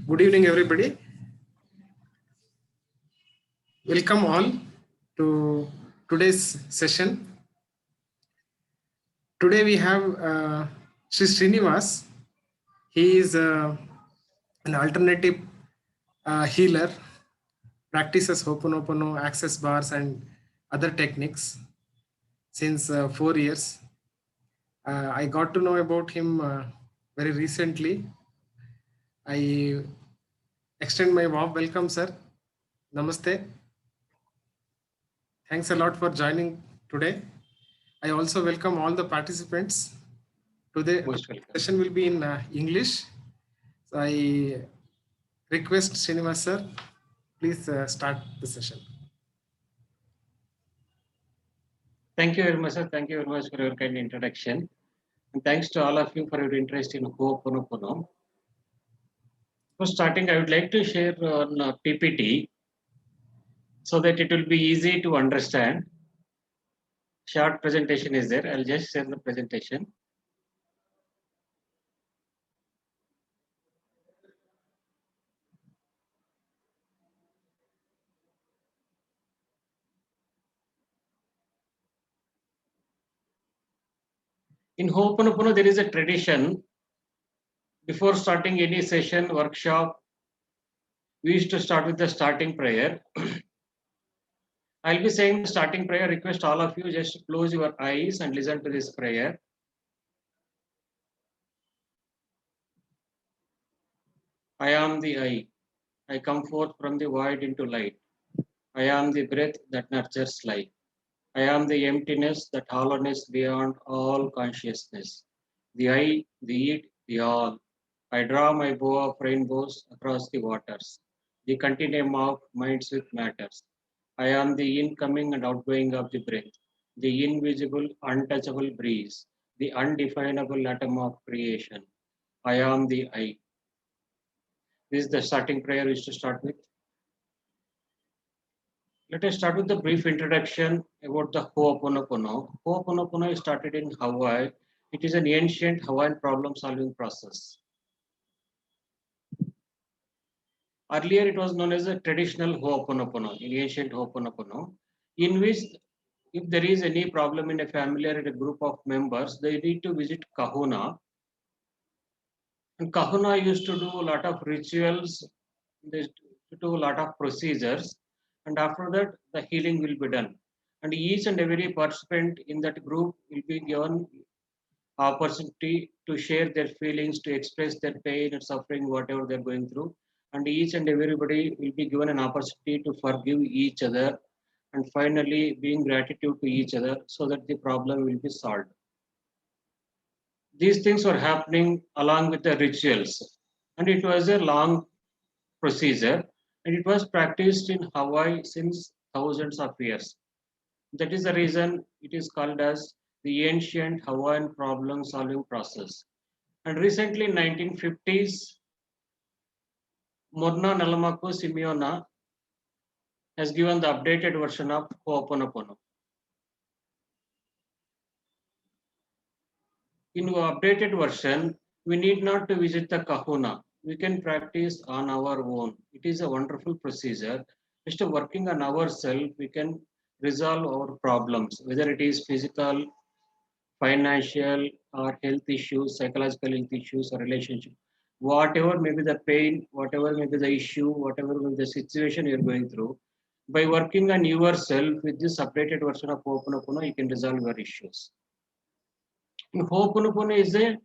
Good evening, everybody. Welcome all to today's session. Today we have Sri Srinivas. He is an alternative healer, practices Ho'oponopono, access bars, and other techniques since 4 years. I got to know about him very recently. I extend my warm welcome, sir. Namaste. Thanks a lot for joining today. I also welcome all the participants. Today the session will be in English. So I request Srinivas sir, please start the session. Thank you very much, sir. Thank you very much for your kind introduction. And thanks to all of you for your interest in Ho'oponopono. For starting, I would like to share on PPT so that it will be easy to understand. Short presentation is there. I'll just share the presentation. In Ho'oponopono, there is a tradition. Before starting any session, workshop, we used to start with the starting prayer. I'll be saying the starting prayer. Request all of you just close your eyes and listen to this prayer. I am the I. I come forth from the void into light. I am the breath that nurtures life. I am the emptiness, that hollowness beyond all consciousness. The I, the it, the all. I draw my bow of rainbows across the waters. The continuum of minds with matters. I am the incoming and outgoing of the breath. The invisible, untouchable breeze. The undefinable atom of creation. I am the I. This is the starting prayer we used to start with. Let us start with the brief introduction about the Ho'oponopono. Ho'oponopono started in Hawaii. It is an ancient Hawaiian problem-solving process. Earlier, it was known as a traditional Ho'oponopono, in ancient Ho'oponopono, in which if there is any problem in a family or in a group of members, they need to visit Kahuna. And Kahuna used to do a lot of rituals, they used to do a lot of procedures, and after that, the healing will be done. And each and every participant in that group will be given opportunity to share their feelings, to express their pain and suffering, whatever they're going through. And each and everybody will be given an opportunity to forgive each other and finally being gratitude to each other so that the problem will be solved. These things were happening along with the rituals, and it was a long procedure, and it was practiced in Hawaii since thousands of years. That is the reason it is called as the ancient Hawaiian problem solving process. And recently in 1950s, Morna Nalamaku Simeona has given the updated version of Ho'oponopono. In our updated version, we need not to visit the Kahuna. We can practice on our own. It is a wonderful procedure. Just working on ourselves, we can resolve our problems, whether it is physical, financial, or health issues, psychological health issues, or relationship. Whatever may be the pain, whatever may be the issue, whatever may be the situation you're going through, by working on yourself with this updated version of Ho'oponopono, you can resolve your issues. Ho'oponopono is a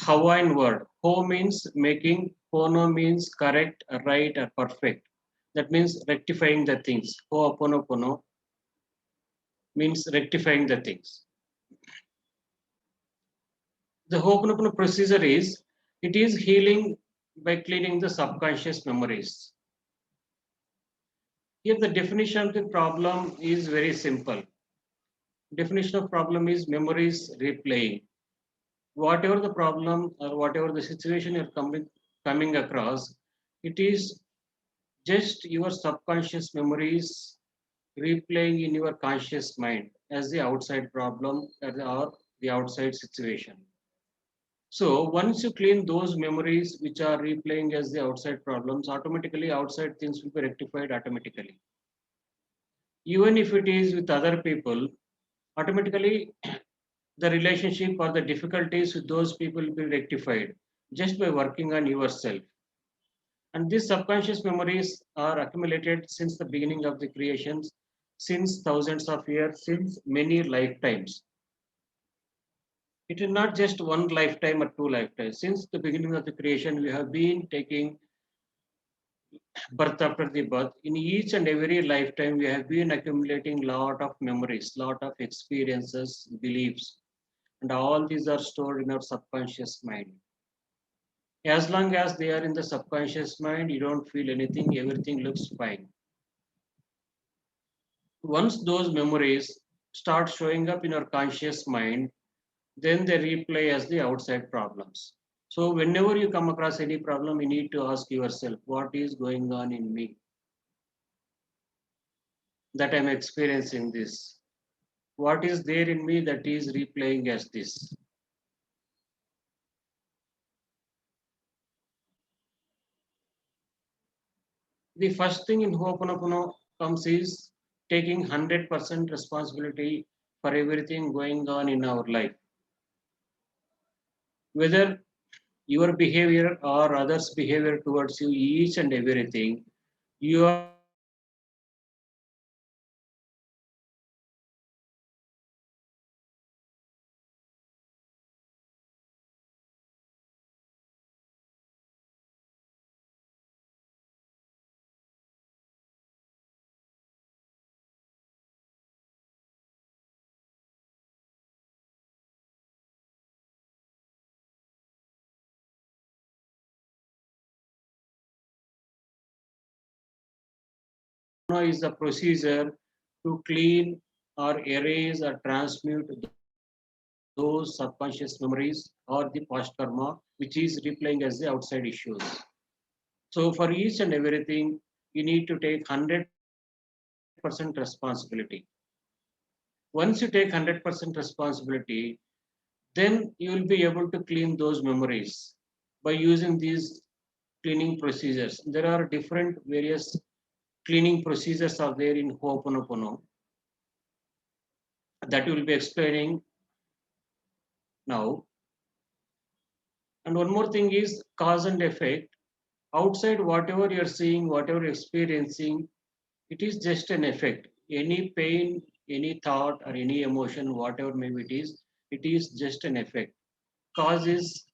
Hawaiian word. Ho means making, pono means correct, right, or perfect. That means rectifying the things. Ho'oponopono means rectifying the things. The Ho'oponopono procedure is, it is healing by cleaning the subconscious memories. Here the definition of the problem is very simple. Definition of problem is memories replaying. Whatever the problem or whatever the situation you're coming across, it is just your subconscious memories replaying in your conscious mind as the outside problem or the outside situation. So once you clean those memories which are replaying as the outside problems, automatically outside things will be rectified automatically. Even if it is with other people, automatically the relationship or the difficulties with those people will be rectified just by working on yourself. And these subconscious memories are accumulated since the beginning of the creations, since thousands of years, since many lifetimes. It is not just one lifetime or two lifetimes. Since the beginning of the creation, we have been taking birth after the birth. In each and every lifetime, we have been accumulating lot of memories, lot of experiences, beliefs, and all these are stored in our subconscious mind. As long as they are in the subconscious mind, you don't feel anything, everything looks fine. Once those memories start showing up in our conscious mind, then they replay as the outside problems. So whenever you come across any problem, you need to ask yourself, what is going on in me that I'm experiencing this? What is there in me that is replaying as this? The first thing in Ho'oponopono comes is taking 100% responsibility for everything going on in our life. Whether your behavior or others' behavior towards you, each and everything, you are is a procedure to clean or erase or transmute those subconscious memories or the past karma, which is replaying as the outside issues. So for each and everything, you need to take 100% responsibility. Once you take 100% responsibility, then you will be able to clean those memories by using these cleaning procedures. There are different various cleaning procedures are there in Ho'oponopono that we will be explaining now. And one more thing is cause and effect. Outside, whatever you're seeing, whatever you're experiencing, it is just an effect. Any pain, any thought, or any emotion, whatever maybe it is just an effect. Cause is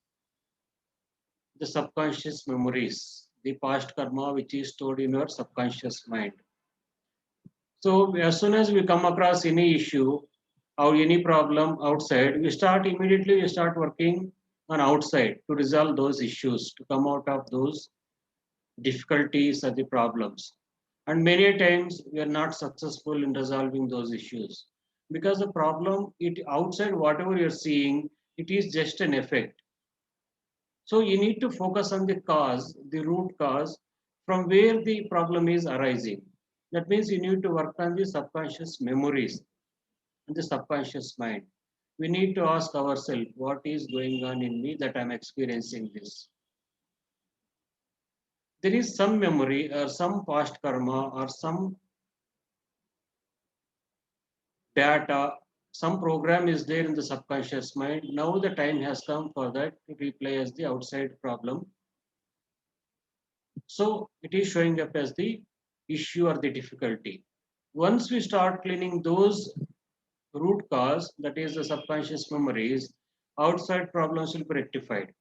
the subconscious memories, the past karma which is stored in our subconscious mind. So as soon as we come across any issue or any problem outside, we start working on outside to resolve those issues, to come out of those difficulties or the problems. And many times we are not successful in resolving those issues because the problem it outside whatever you're seeing, it is just an effect. So you need to focus on the cause, the root cause from where the problem is arising. That means you need to work on the subconscious memories and the subconscious mind. We need to ask ourselves, what is going on in me that I'm experiencing this? There is some memory or some past karma or some data, some program is there in the subconscious mind. Now the time has come for that to replay as the outside problem. So it is showing up as the issue or the difficulty. Once we start cleaning those root cause, that is the subconscious memories, outside problems will be rectified.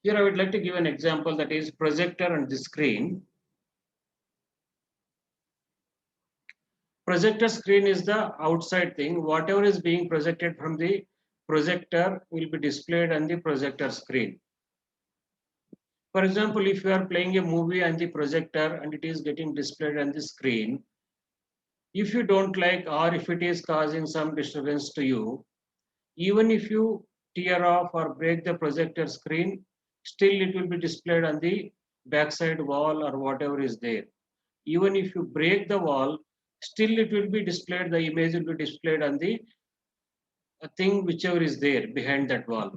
Here I would like to give an example, that is projector and the screen. Projector screen is the outside thing. Whatever is being projected from the projector will be displayed on the projector screen. For example, if you are playing a movie on the projector and it is getting displayed on the screen, if you don't like or if it is causing some disturbance to you, even if you tear off or break the projector screen, still it will be displayed on the backside wall or whatever is there. Even if you break the wall, still it will be displayed, the image will be displayed on the a thing whichever is there behind that wall.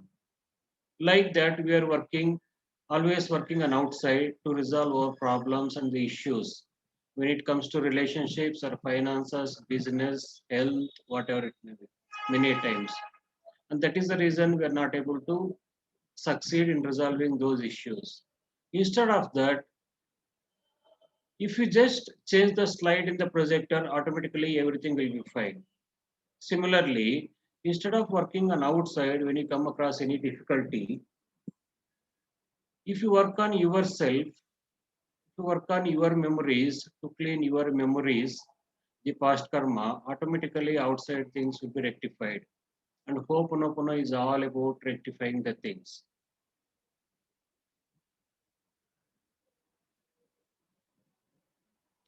Like that, we are always working on outside to resolve our problems and the issues when it comes to relationships or finances, business, health, whatever it may be, many times. And that is the reason we are not able to succeed in resolving those issues. Instead of that, if you just change the slide in the projector, automatically everything will be fine. Similarly, instead of working on outside when you come across any difficulty, if you work on yourself, to work on your memories, to clean your memories, the past karma, automatically outside things will be rectified. And Ho'oponopono is all about rectifying the things.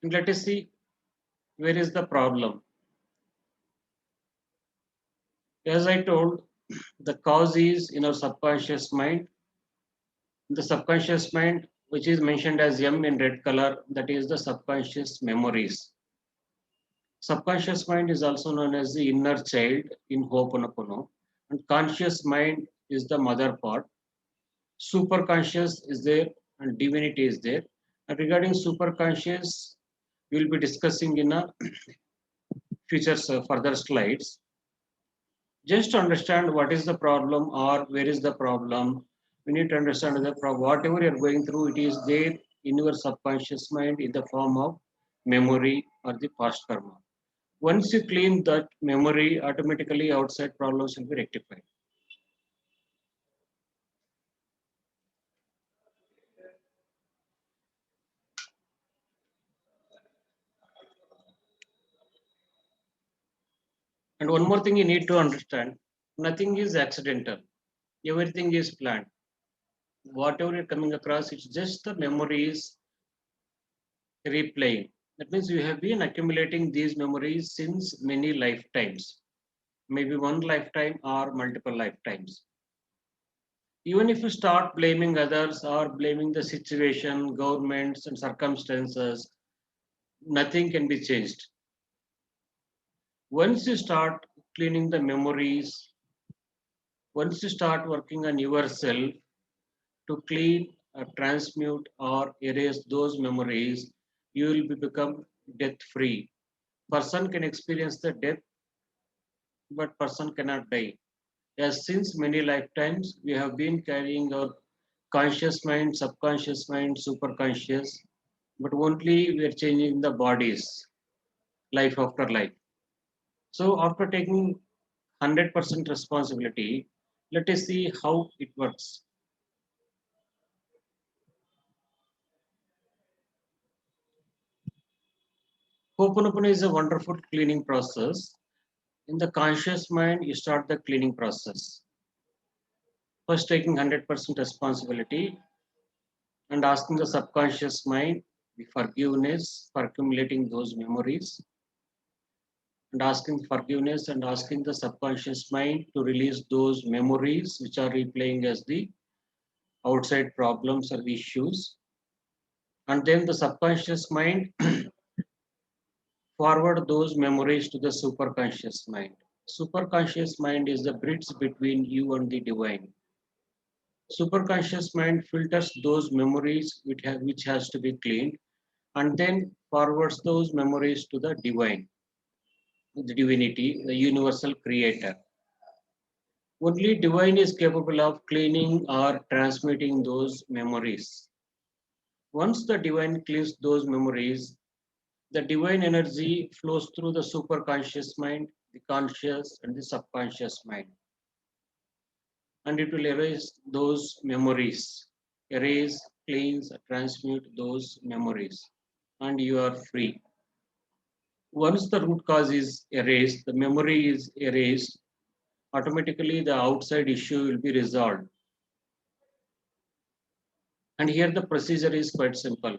And let us see where is the problem. As I told, the cause is in our subconscious mind. The subconscious mind, which is mentioned as M in red color, that is the subconscious memories. Subconscious mind is also known as the inner child in Ho'oponopono, and conscious mind is the mother part. Superconscious is there, and divinity is there. And regarding superconscious, we will be discussing in a future further slides. Just to understand what is the problem or where is the problem, we need to understand that whatever you are going through, it is there in your subconscious mind in the form of memory or the past karma. Once you clean that memory, automatically outside problems will be rectified. And one more thing you need to understand, nothing is accidental. Everything is planned. Whatever you're coming across, it's just the memories replaying. That means you have been accumulating these memories since many lifetimes, maybe one lifetime or multiple lifetimes. Even if you start blaming others or blaming the situation, governments, and circumstances, nothing can be changed. Once you start cleaning the memories, once you start working on yourself to clean, transmute, or erase those memories, you will become death free. Person can experience the death, but person cannot die. As since many lifetimes, we have been carrying our conscious mind, subconscious mind, superconscious, but only we are changing the bodies, life after life. So after taking 100% responsibility, let us see how it works. Ho'oponopono is a wonderful cleaning process. In the conscious mind, you start the cleaning process. First, taking 100% responsibility and asking the subconscious mind the forgiveness for accumulating those memories, and asking forgiveness and asking the subconscious mind to release those memories which are replaying as the outside problems or the issues. And then the subconscious mind forward those memories to the superconscious mind. Superconscious mind is the bridge between you and the divine. Superconscious mind filters those memories which has to be cleaned and then forwards those memories to the divine, the divinity, the universal creator. Only divine is capable of cleaning or transmitting those memories. Once the divine cleans those memories, the divine energy flows through the superconscious mind, the conscious, and the subconscious mind. And it will erase those memories. Erase, cleanse, transmute those memories. And you are free. Once the root cause is erased, the memory is erased, automatically the outside issue will be resolved. And here the procedure is quite simple.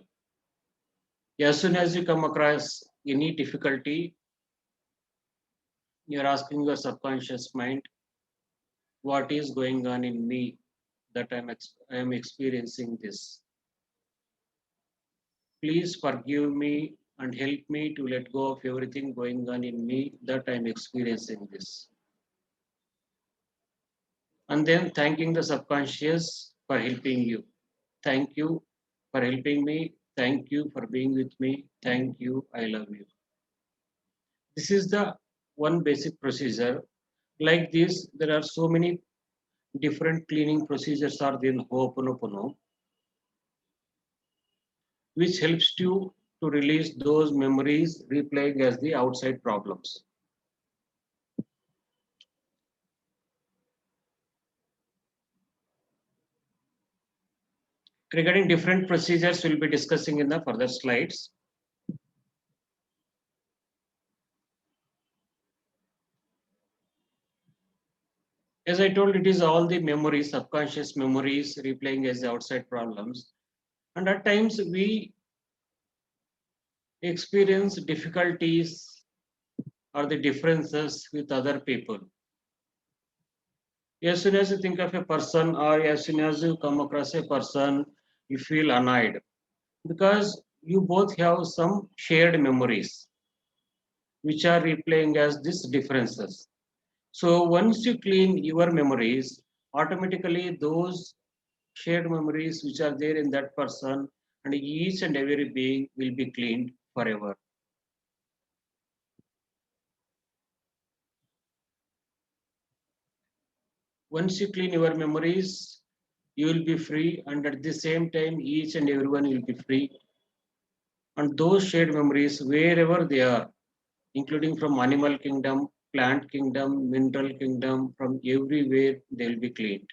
As soon as you come across any difficulty, you're asking your subconscious mind, what is going on in me that I am experiencing this? Please forgive me and help me to let go of everything going on in me that I'm experiencing this. And then thanking the subconscious for helping you. Thank you for helping me. Thank you for being with me. Thank you. I love you. This is the one basic procedure. Like this, there are so many different cleaning procedures are there in Ho'oponopono, which helps you to release those memories replaying as the outside problems. Regarding different procedures, we'll be discussing in the further slides. As I told, it is all the memories, subconscious memories replaying as the outside problems. And at times we experience difficulties or the differences with other people. As soon as you think of a person or as soon as you come across a person, you feel annoyed because you both have some shared memories which are replaying as these differences. So once you clean your memories, automatically those shared memories which are there in that person and each and every being will be cleaned forever. Once you clean your memories, you will be free, and at the same time, each and everyone will be free. And those shared memories, wherever they are, including from animal kingdom, plant kingdom, mineral kingdom, from everywhere, they will be cleaned.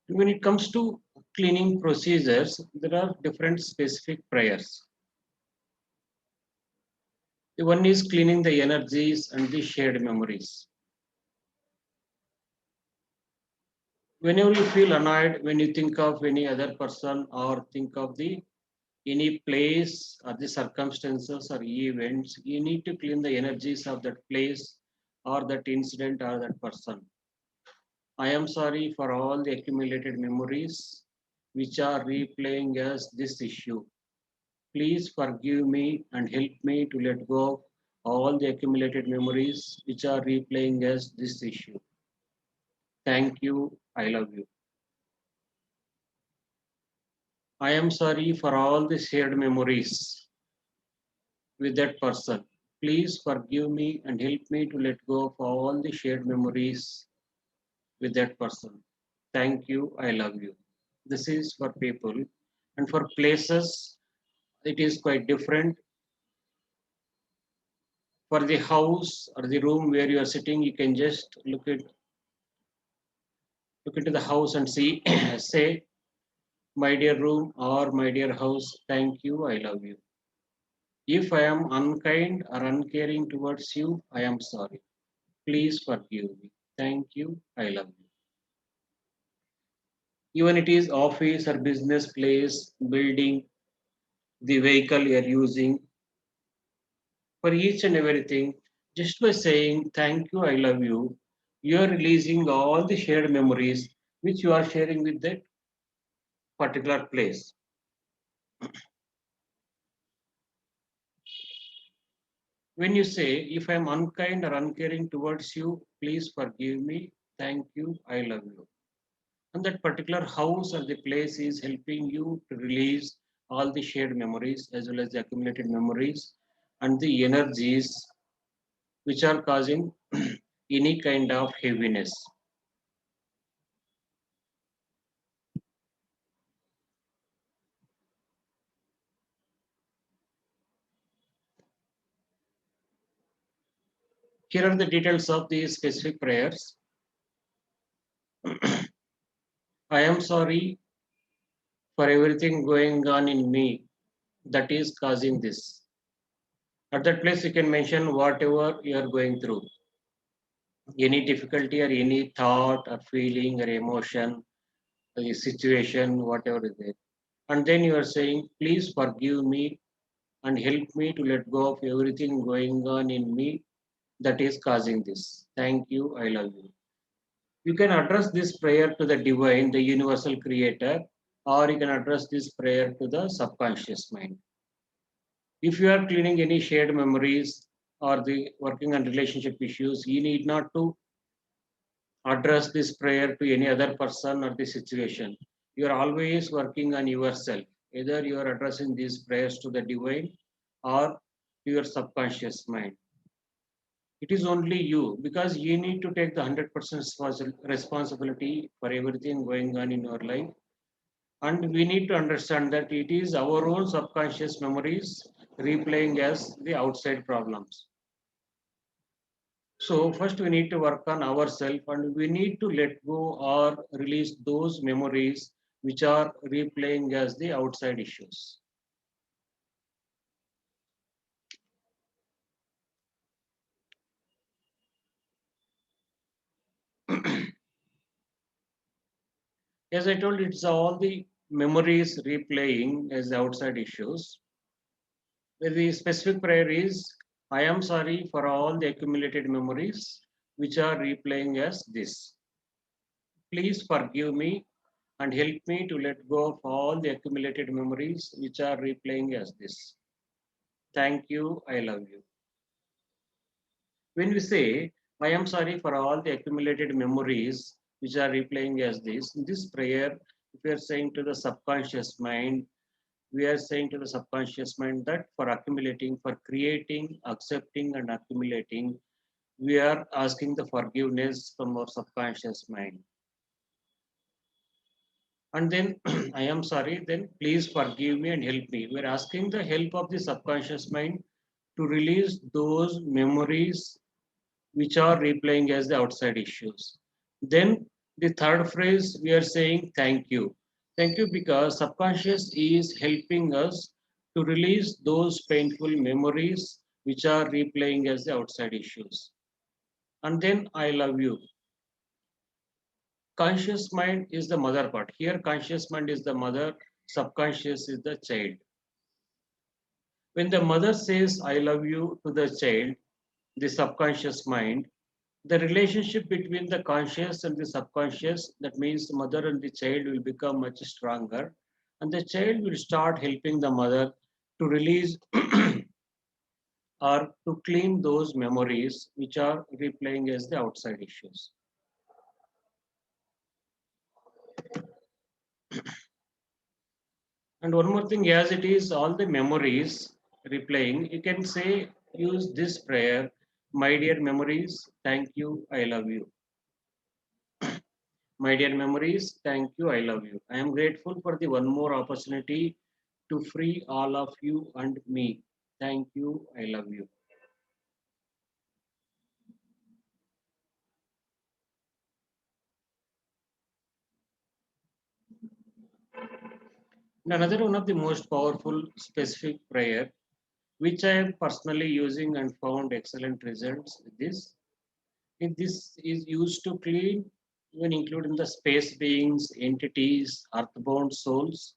When it comes to cleaning procedures, there are different specific prayers. The one is cleaning the energies and the shared memories. Whenever you feel annoyed, when you think of any other person or think of the any place or the circumstances or events, you need to clean the energies of that place or that incident or that person. I am sorry for all the accumulated memories which are replaying as this issue. Please forgive me and help me to let go of all the accumulated memories which are replaying as this issue. Thank you. I love you. I am sorry for all the shared memories with that person. Please forgive me and help me to let go of all the shared memories with that person. Thank you. I love you. This is for people. And for places, it is quite different. For the house or the room where you are sitting, you can just look into the house and see, say, my dear room or my dear house, thank you, I love you. If I am unkind or uncaring towards you, I am sorry. Please forgive me. Thank you, I love you. Even it is office or business place, building, the vehicle you are using, for each and everything, just by saying thank you, I love you, you are releasing all the shared memories which you are sharing with that particular place. When you say, if I am unkind or uncaring towards you, please forgive me, thank you, I love you. And that particular house or the place is helping you to release all the shared memories as well as the accumulated memories and the energies which are causing any kind of heaviness. Here are the details of the specific prayers. I am sorry for everything going on in me that is causing this. At that place, you can mention whatever you are going through, any difficulty or any thought or feeling or emotion, a situation, whatever is there. And then you are saying, please forgive me and help me to let go of everything going on in me that is causing this. Thank you. I love you. You can address this prayer to the divine, the universal creator, or you can address this prayer to the subconscious mind. If you are cleaning any shared memories or the working on relationship issues, you need not to address this prayer to any other person or the situation. You are always working on yourself. Either you are addressing these prayers to the divine or to your subconscious mind. It is only you, because you need to take the 100% responsibility for everything going on in your life. And we need to understand that it is our own subconscious memories replaying as the outside problems. So first we need to work on ourselves, and we need to let go or release those memories which are replaying as the outside issues. As I told, it's all the memories replaying as the outside issues. The specific prayer is, I am sorry for all the accumulated memories which are replaying as this. Please forgive me and help me to let go of all the accumulated memories which are replaying as this. Thank you, I love you. When we say, I am sorry for all the accumulated memories which are replaying as this prayer, if we are saying to the subconscious mind, we are saying to the subconscious mind that for accumulating, for creating, accepting, and accumulating, we are asking the forgiveness from our subconscious mind. And then, I am sorry, then please forgive me and help me. We are asking the help of the subconscious mind to release those memories which are replaying as the outside issues. Then the third phrase, we are saying thank you. Thank you because subconscious is helping us to release those painful memories which are replaying as the outside issues. And then I love you. Conscious mind is the mother part. Here conscious mind is the mother, subconscious is the child. When the mother says I love you to the child, the subconscious mind, the relationship between the conscious and the subconscious, that means the mother and the child, will become much stronger, and the child will start helping the mother to release or to clean those memories which are replaying as the outside issues. And one more thing, as it is all the memories replaying, you can say, use this prayer, my dear memories, thank you, I love you. My dear memories, thank you, I love you. I am grateful for the one more opportunity to free all of you and me. Thank you, I love you. And another one of the most powerful specific prayer, which I am personally using and found excellent results with this. If this is used to clean, even including the space beings, entities, earthbound souls,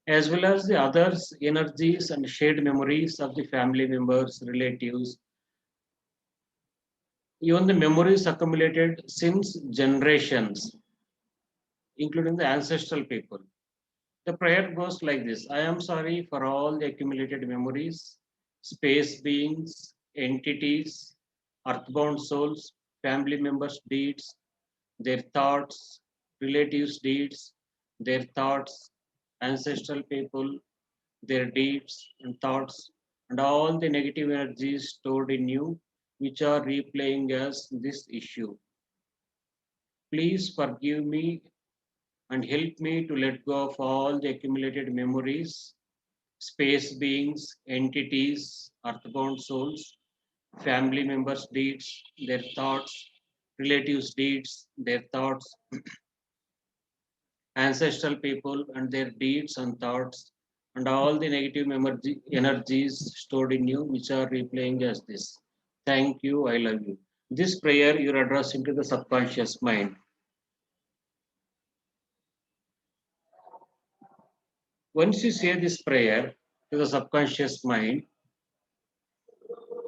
as well as the others, energies and shared memories of the family members, relatives, even the memories accumulated since generations, including the ancestral people. The prayer goes like this: I am sorry for all the accumulated memories, space beings, entities, earthbound souls, family members' deeds, their thoughts, relatives' deeds, their thoughts, ancestral people, their deeds and thoughts, and all the negative energies stored in you, which are replaying as this issue. Please forgive me and help me to let go of all the accumulated memories, space beings, entities, earthbound souls, family members' deeds, their thoughts, relatives' deeds, their thoughts, ancestral people and their deeds and thoughts, and all the negative energies stored in you, which are replaying as this. Thank you, I love you. This prayer you're addressing to the subconscious mind. Once you say this prayer to the subconscious mind,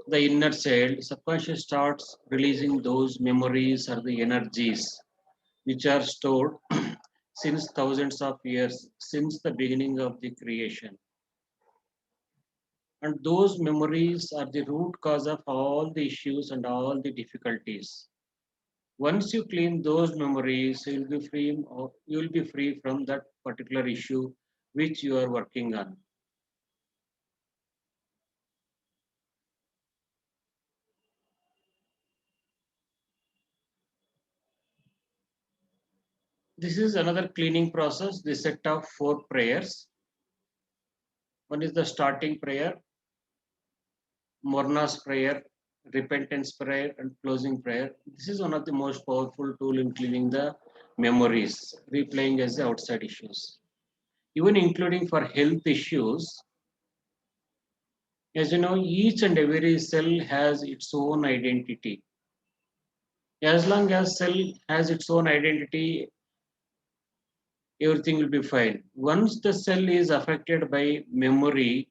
the inner child, subconscious starts releasing those memories or the energies which are stored since thousands of years, since the beginning of the creation. And those memories are the root cause of all the issues and all the difficulties. Once you clean those memories, you will be free from that particular issue which you are working on. This is another cleaning process, the set of 4 prayers. One is the starting prayer, Morna's prayer, repentance prayer, and closing prayer. This is one of the most powerful tool in cleaning the memories, replaying as the outside issues. Even including for health issues, as you know, each and every cell has its own identity. As long as cell has its own identity, everything will be fine. Once the cell is affected by memory,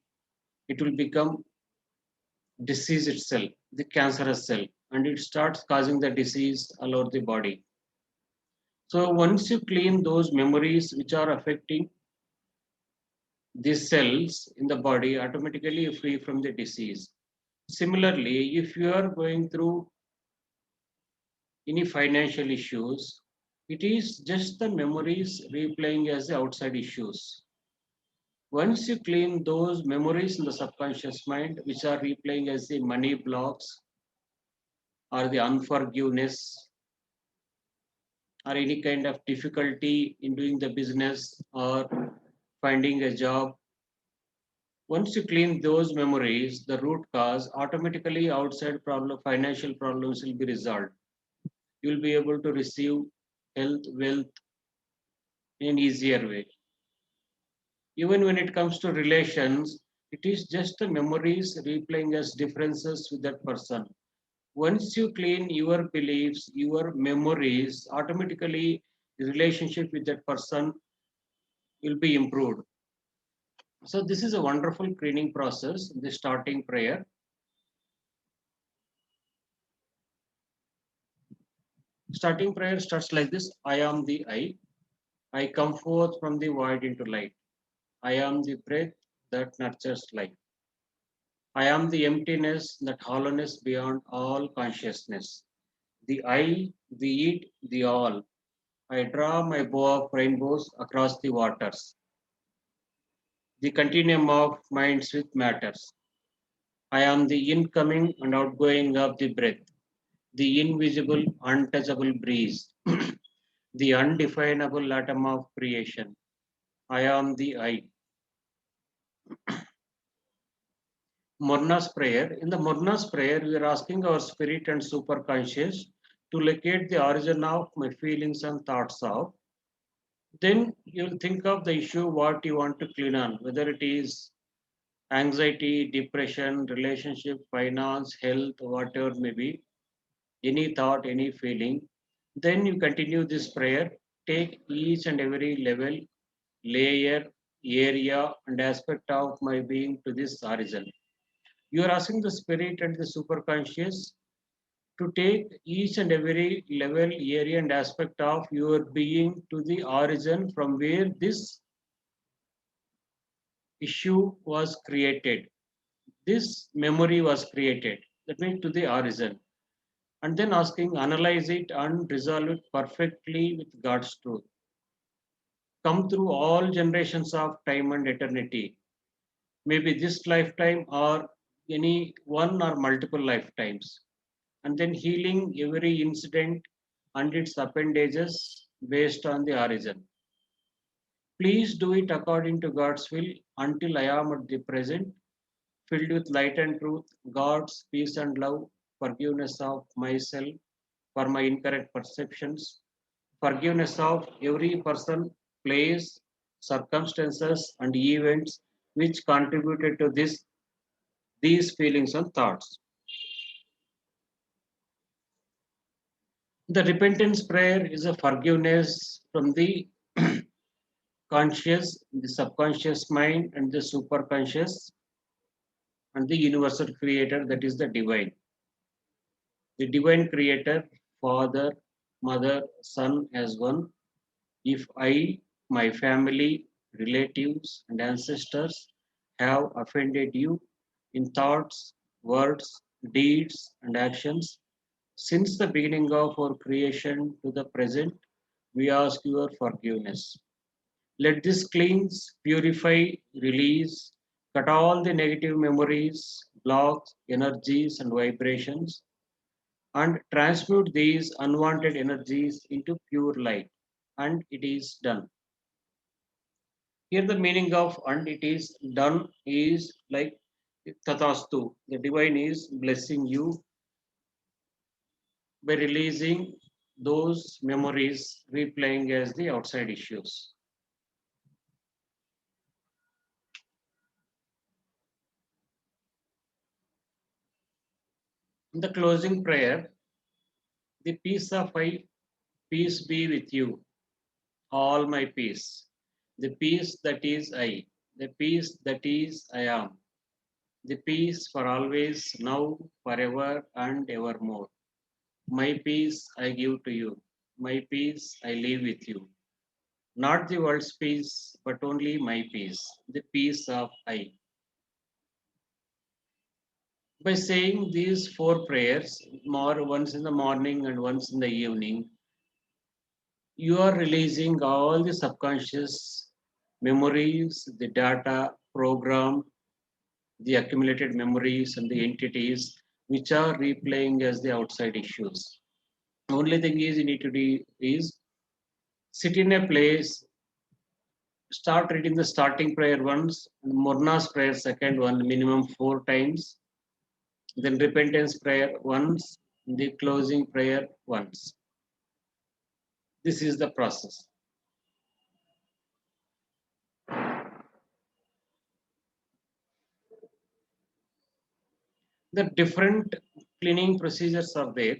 it will become disease itself, the cancerous cell, and it starts causing the disease all over the body. So once you clean those memories which are affecting these cells in the body, automatically you free from the disease. Similarly, if you are going through any financial issues, it is just the memories replaying as the outside issues. Once you clean those memories in the subconscious mind, which are replaying as the money blocks or the unforgiveness or any kind of difficulty in doing the business or finding a job, once you clean those memories, the root cause, automatically outside problem, financial problems will be resolved. You will be able to receive health, wealth in an easier way. Even when it comes to relations, it is just the memories replaying as differences with that person. Once you clean your beliefs, your memories, automatically the relationship with that person will be improved. So this is a wonderful cleaning process, the starting prayer. Starting prayer starts like this: I am the I. I come forth from the void into light. I am the breath that nurtures life. I am the emptiness, that hollowness beyond all consciousness. The I, the it, the all. I draw my bow of rainbows across the waters. The continuum of minds with matters. I am the incoming and outgoing of the breath, the invisible, untouchable breeze, the undefinable atom of creation. I am the I. Morna's prayer. In the Morna's prayer, we are asking our spirit and superconscious to locate the origin of my feelings and thoughts of. Then you'll think of the issue what you want to clean on, whether it is anxiety, depression, relationship, finance, health, whatever it may be, any thought, any feeling. Then you continue this prayer. Take each and every level, layer, area, and aspect of my being to this origin. You are asking the spirit and the superconscious to take each and every level, area, and aspect of your being to the origin from where this issue was created, this memory was created. That means to the origin. And then asking, analyze it and resolve it perfectly with God's truth. Come through all generations of time and eternity, maybe this lifetime or any one or multiple lifetimes, and then healing every incident and its appendages based on the origin. Please do it according to God's will until I am at the present, filled with light and truth, God's peace and love, forgiveness of myself for my incorrect perceptions, forgiveness of every person, place, circumstances, and events which contributed to these feelings and thoughts. The repentance prayer is a forgiveness from the conscious, the subconscious mind, and the superconscious, and the universal creator, that is the divine. The divine creator, Father, Mother, Son as one. If I, my family, relatives, and ancestors have offended you, in thoughts, words, deeds, and actions. Since the beginning of our creation to the present, we ask your forgiveness. Let this cleanse, purify, release, cut all the negative memories, blocks, energies, and vibrations, and transmute these unwanted energies into pure light. And it is done. Here, the meaning of and it is done is like Tatastu. The divine is blessing you by releasing those memories replaying as the outside issues. In the closing prayer, the peace of I, peace be with you, all my peace. The peace that is I, the peace that is I am, the peace for always, now, forever, and evermore. My peace I give to you, my peace I leave with you. Not the world's peace, but only my peace, the peace of I. By saying these four prayers, more once in the morning and once in the evening, you are releasing all the subconscious memories, the data, program, the accumulated memories and the entities which are replaying as the outside issues. Only thing is you need to do is sit in a place, start reading the starting prayer once, Murna's prayer second one, minimum 4 times, then repentance prayer once, the closing prayer once. This is the process. The different cleaning procedures are there.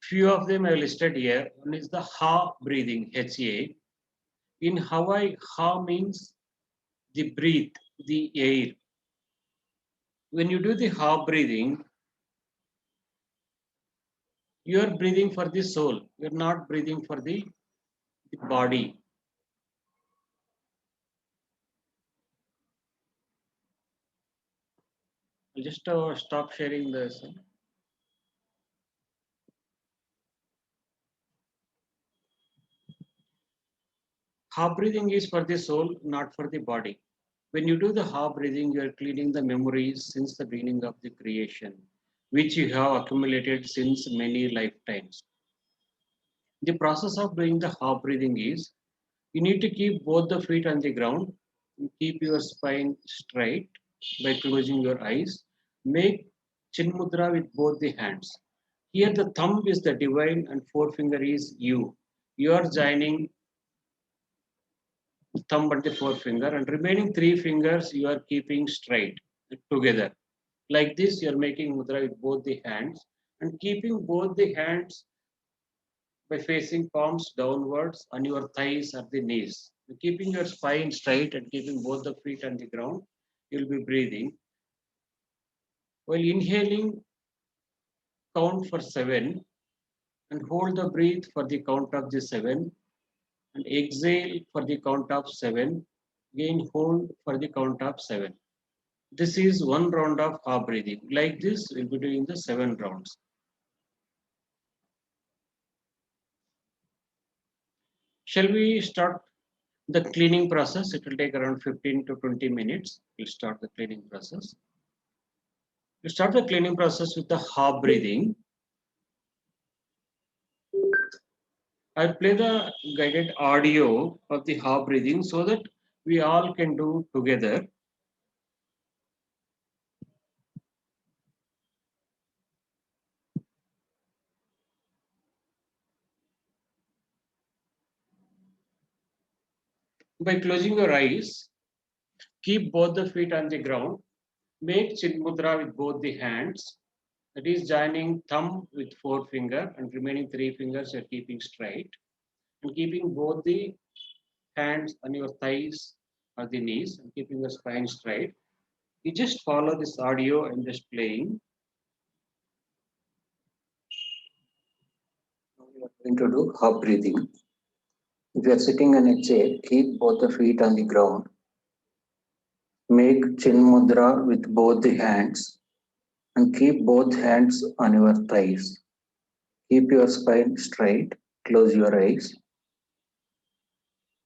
Few of them I listed here. One is the Ha breathing, HA. In Hawaii, Ha means the breathe, the air. When you do the Ha breathing, you are breathing for the soul. You are not breathing for the body. I'll just stop sharing this. Ha breathing is for the soul, not for the body. When you do the Ha breathing, you are cleaning the memories since the beginning of the creation, which you have accumulated since many lifetimes. The process of doing the Ha breathing is you need to keep both the feet on the ground, keep your spine straight by closing your eyes, make Chin Mudra with both the hands. Here the thumb is the divine and forefinger is you. You are joining thumb and the forefinger, and remaining 3 fingers you are keeping straight together. Like this, you are making mudra with both the hands and keeping both the hands by facing palms downwards on your thighs or the knees. Keeping your spine straight and keeping both the feet on the ground, you'll be breathing. While inhaling, count for 7 and hold the breath for the count of the 7 and exhale for the count of 7. Again, hold for the count of 7. This is one round of Ha breathing. Like this, we'll be doing the 7 rounds. Shall we start the cleaning process? It will take around 15 to 20 minutes. We'll start the cleaning process. We'll start the cleaning process with the Ha breathing. I'll play the guided audio of the Ha breathing so that we all can do together. By closing your eyes, keep both the feet on the ground. Make Chin Mudra with both the hands. That is joining thumb with forefinger and remaining 3 fingers you're keeping straight. And keeping both the hands on your thighs or the knees and keeping your spine straight. You just follow this audio I'm just playing. Now we are going to do half breathing. If you are sitting on a chair, keep both the feet on the ground. Make chin mudra with both the hands and keep both hands on your thighs. Keep your spine straight. Close your eyes.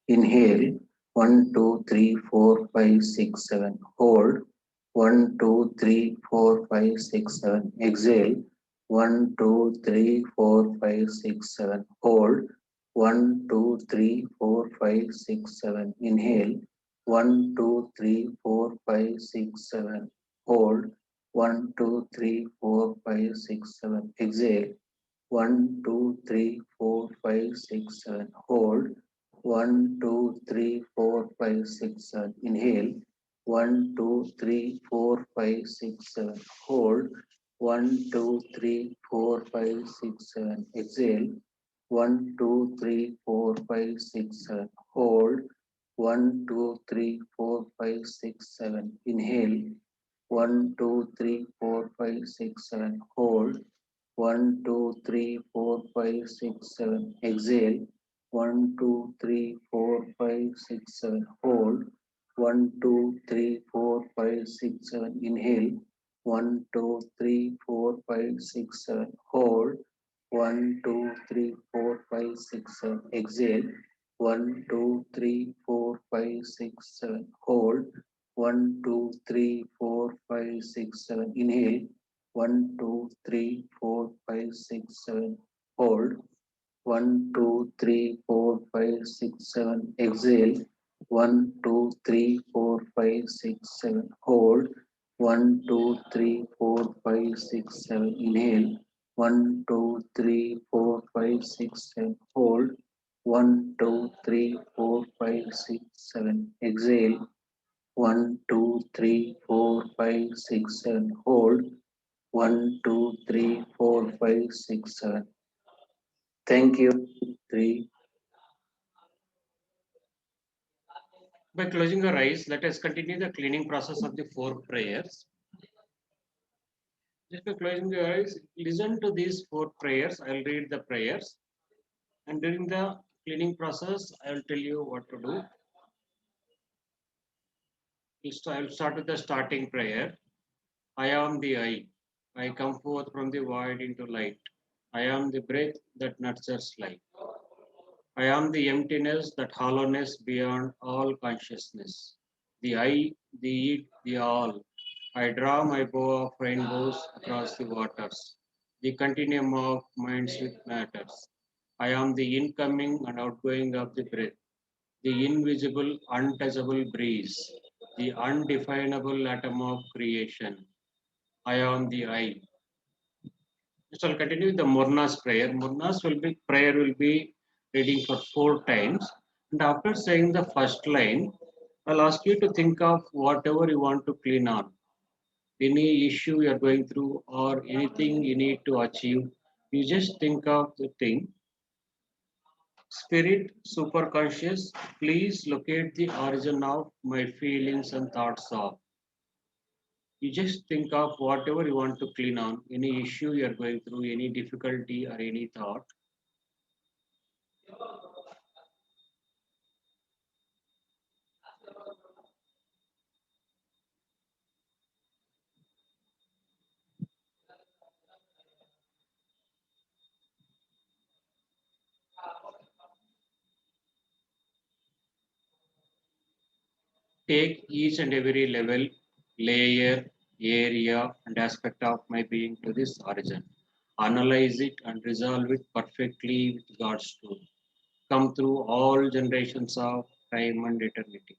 Inhale 1, 2, 3, 4, 5, 6, 7. Hold 1, 2, 3, 4, 5, 6, 7. Exhale 1, 2, 3, 4, 5, 6, 7. Hold 1, 2, 3, 4, 5, 6, 7. Inhale 1, 2, 3, 4, 5, 6, 7. Hold 1, 2, 3, 4, 5, 6, 7. Exhale 1, 2, 3, 4, 5, 6, 7. Hold 1, 2, 3, 4, 5, 6, 7. Inhale 1, 2, 3, 4, 5, 6, 7. Hold 1, 2, 3, 4, 5, 6, 7. Exhale 1, 2, 3, 4, 5, 6, 7. Hold 1, 2, 3, 4, 5, 6, 7. Inhale 1, 2, 3, 4, 5, 6, 7. Hold 1, 2, 3, 4, 5, 6, 7. Exhale 1, 2, 3, 4, 5, 6, 7. Hold 1, 2, 3, 4, 5, 6, 7. Inhale 1, 2, 3, 4, 5, 6, 7. Hold 1, 2, 3, 4, 5, 6, 7. Exhale 1, 2, 3, 4, 5, 6, 7. Hold 1, 2, 3, 4, 5, 6, 7. Inhale 1, 2, 3, 4, 5, 6, 7. Hold 1, 2, 3, 4, 5, 6, 7. Exhale 1, 2, 3, 4, 5, 6, 7. Hold 1, 2, 3, 4, 5, 6, 7. Inhale 1, 2, 3, 4, 5, 6, 7. Hold 1, 2, 3, 4, 5, 6, 7. Exhale 1, 2, 3, 4, 5, 6, 7. Hold 1, 2, 3, 4, 5, 6, 7. Thank you. 3. By closing your eyes, let us continue the cleaning process of the 4 prayers. Just by closing your eyes, listen to these 4 prayers. I'll read the prayers. And during the cleaning process, I will tell you what to do. I'll start with the starting prayer. I am the I. I come forth from the void into light. I am the breath that nurtures life. I am the emptiness, that hollowness beyond all consciousness. The I, the it, the all. I draw my bow of rainbows across the waters, the continuum of minds with matters. I am the incoming and outgoing of the breath, the invisible, untouchable breeze, the undefinable atom of creation. I am the I. So I'll continue with the Murna's prayer. Murna's prayer will be reading for 4 times. And after saying the first line, I'll ask you to think of whatever you want to clean on. Any issue you're going through or anything you need to achieve. You just think of the thing. Spirit, superconscious, please locate the origin of my feelings and thoughts of. You just think of whatever you want to clean on, any issue you're going through, any difficulty or any thought. Take each and every level, layer, area, and aspect of my being to this origin. Analyze it and resolve it perfectly with God's truth. Come through all generations of time and eternity.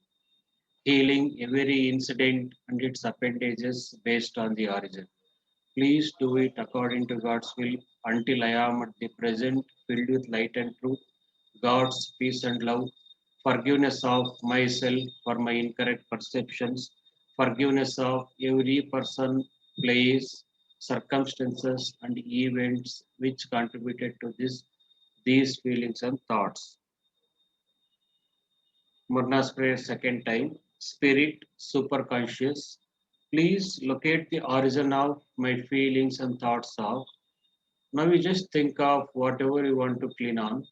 Healing every incident and its appendages based on the origin. Please do it according to God's will until I am at the present filled with light and truth, God's peace and love, forgiveness of myself for my incorrect perceptions, forgiveness of every person, place, circumstances, and events which contributed to these feelings and thoughts. Murna's prayer second time. Spirit, superconscious, please locate the origin of my feelings and thoughts of. Now you just think of whatever you want to clean on.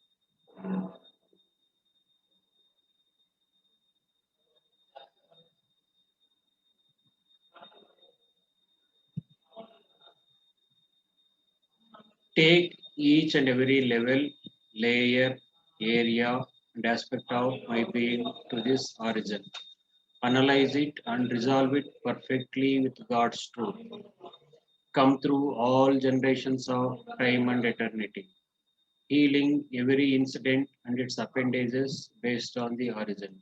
Take each and every level, layer, area, and aspect of my being to this origin. Analyze it and resolve it perfectly with God's truth. Come through all generations of time and eternity, healing every incident and its appendages based on the origin.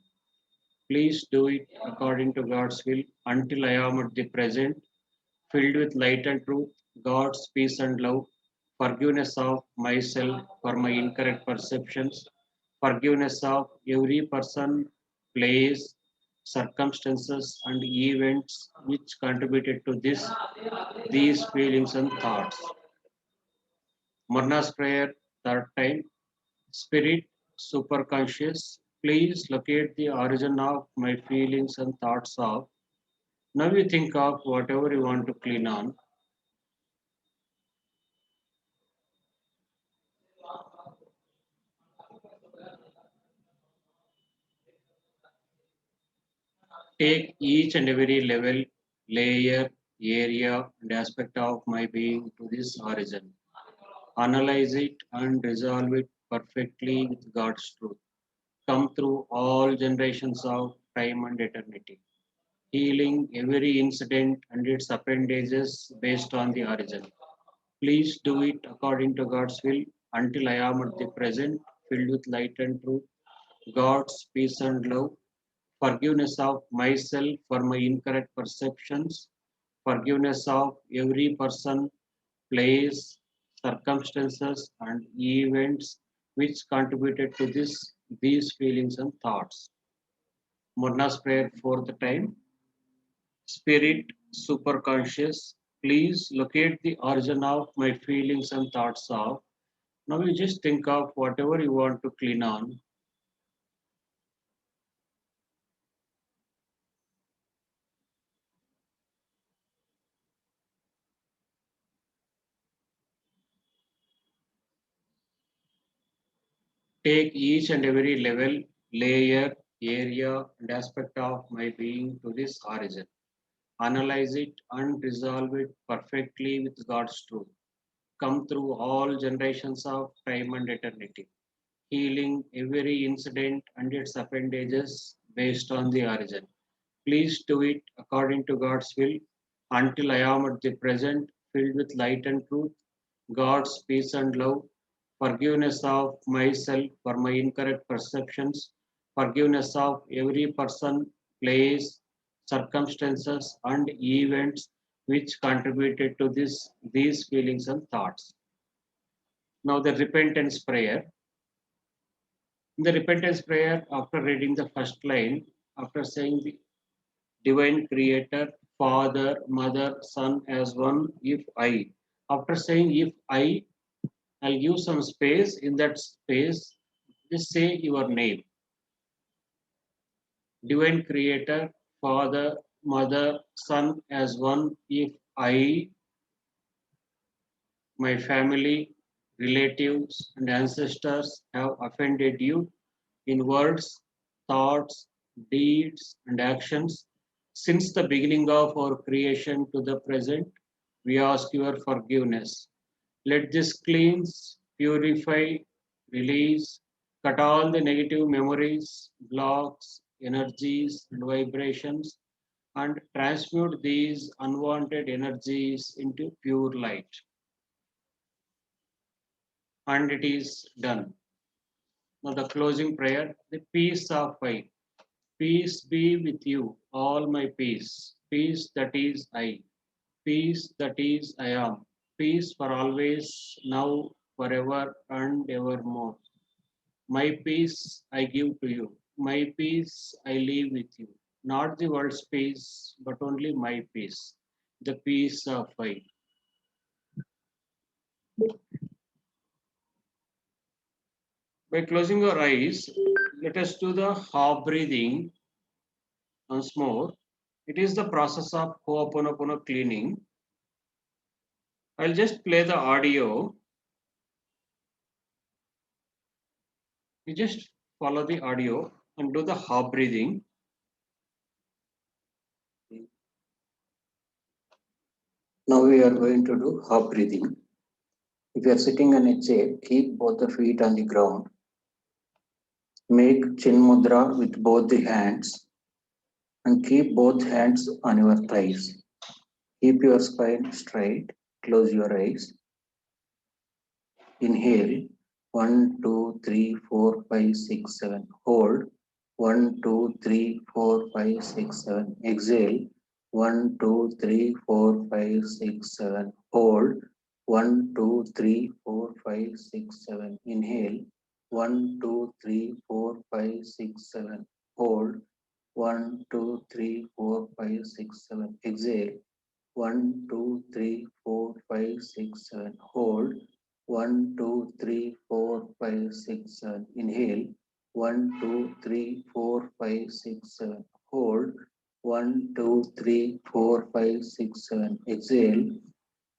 Please do it according to God's will until I am at the present, filled with light and truth, God's peace and love, forgiveness of myself for my incorrect perceptions, forgiveness of every person, place, circumstances, and events which contributed to these feelings and thoughts. Marna's prayer, third time. Spirit, superconscious, please locate the origin of my feelings and thoughts of. Now you think of whatever you want to clean on. Take each and every level, layer, area, and aspect of my being to this origin. Analyze it and resolve it perfectly with God's truth. Come through all generations of time and eternity, healing every incident and its appendages based on the origin. Please do it according to God's will until I am at the present, filled with light and truth, God's peace and love, forgiveness of myself for my incorrect perceptions, forgiveness of every person, place, circumstances, and events which contributed to these feelings and thoughts. Murna's prayer for the time. Spirit, superconscious, please locate the origin of my feelings and thoughts of. Now you just think of whatever you want to clean on. Take each and every level, layer, area, and aspect of my being to this origin. Analyze it and resolve it perfectly with God's truth. Come through all generations of time and eternity, healing every incident and its appendages based on the origin. Please do it according to God's will until I am at the present, filled with light and truth, God's peace and love, forgiveness of myself for my incorrect perceptions, forgiveness of every person, place, circumstances, and events which contributed to these feelings and thoughts. Now, the repentance prayer. In the repentance prayer, after reading the first line, after saying the divine creator, father, mother, son as one, if I. After saying if I'll give some space. In that space, just say your name. Divine creator, father, mother, son as one, if I, my family, relatives, and ancestors have offended you in words, thoughts, deeds, and actions. Since the beginning of our creation to the present, we ask your forgiveness. Let this cleanse, purify, release, cut all the negative memories, blocks, energies, and vibrations, and transmute these unwanted energies into pure light. And it is done. Now, the closing prayer, the peace of I. Peace be with you, all my peace. Peace that is I. Peace that is I am. Peace for always, now, forever, and evermore. My peace I give to you. My peace I leave with you. Not the world's peace, but only my peace. The peace of I. By closing your eyes, let us do the half breathing once more. It is the process of Ho'oponopono cleaning. I'll just play the audio. You just follow the audio and do the half breathing. Now we are going to do half breathing. If you are sitting on a chair, keep both the feet on the ground. Make chin mudra with both the hands and keep both hands on your thighs. Keep your spine straight. Close your eyes. Inhale. 1, 2, 3, 4, 5, 6, 7. Hold. 1, 2, 3, 4, 5, 6, 7. Exhale. 1, 2, 3, 4, 5, 6, 7. Hold. 1, 2, 3, 4, 5, 6, 7. Inhale. 1, 2, 3, 4, 5, 6, 7. Hold. 1, 2, 3, 4, 5, 6, 7. Exhale. 1, 2, 3, 4, 5, 6, 7. Hold. 1, 2, 3, 4, 5, 6, 7. Inhale. 1, 2, 3, 4, 5, 6, 7. Hold. 1, 2, 3, 4, 5, 6, 7. Exhale.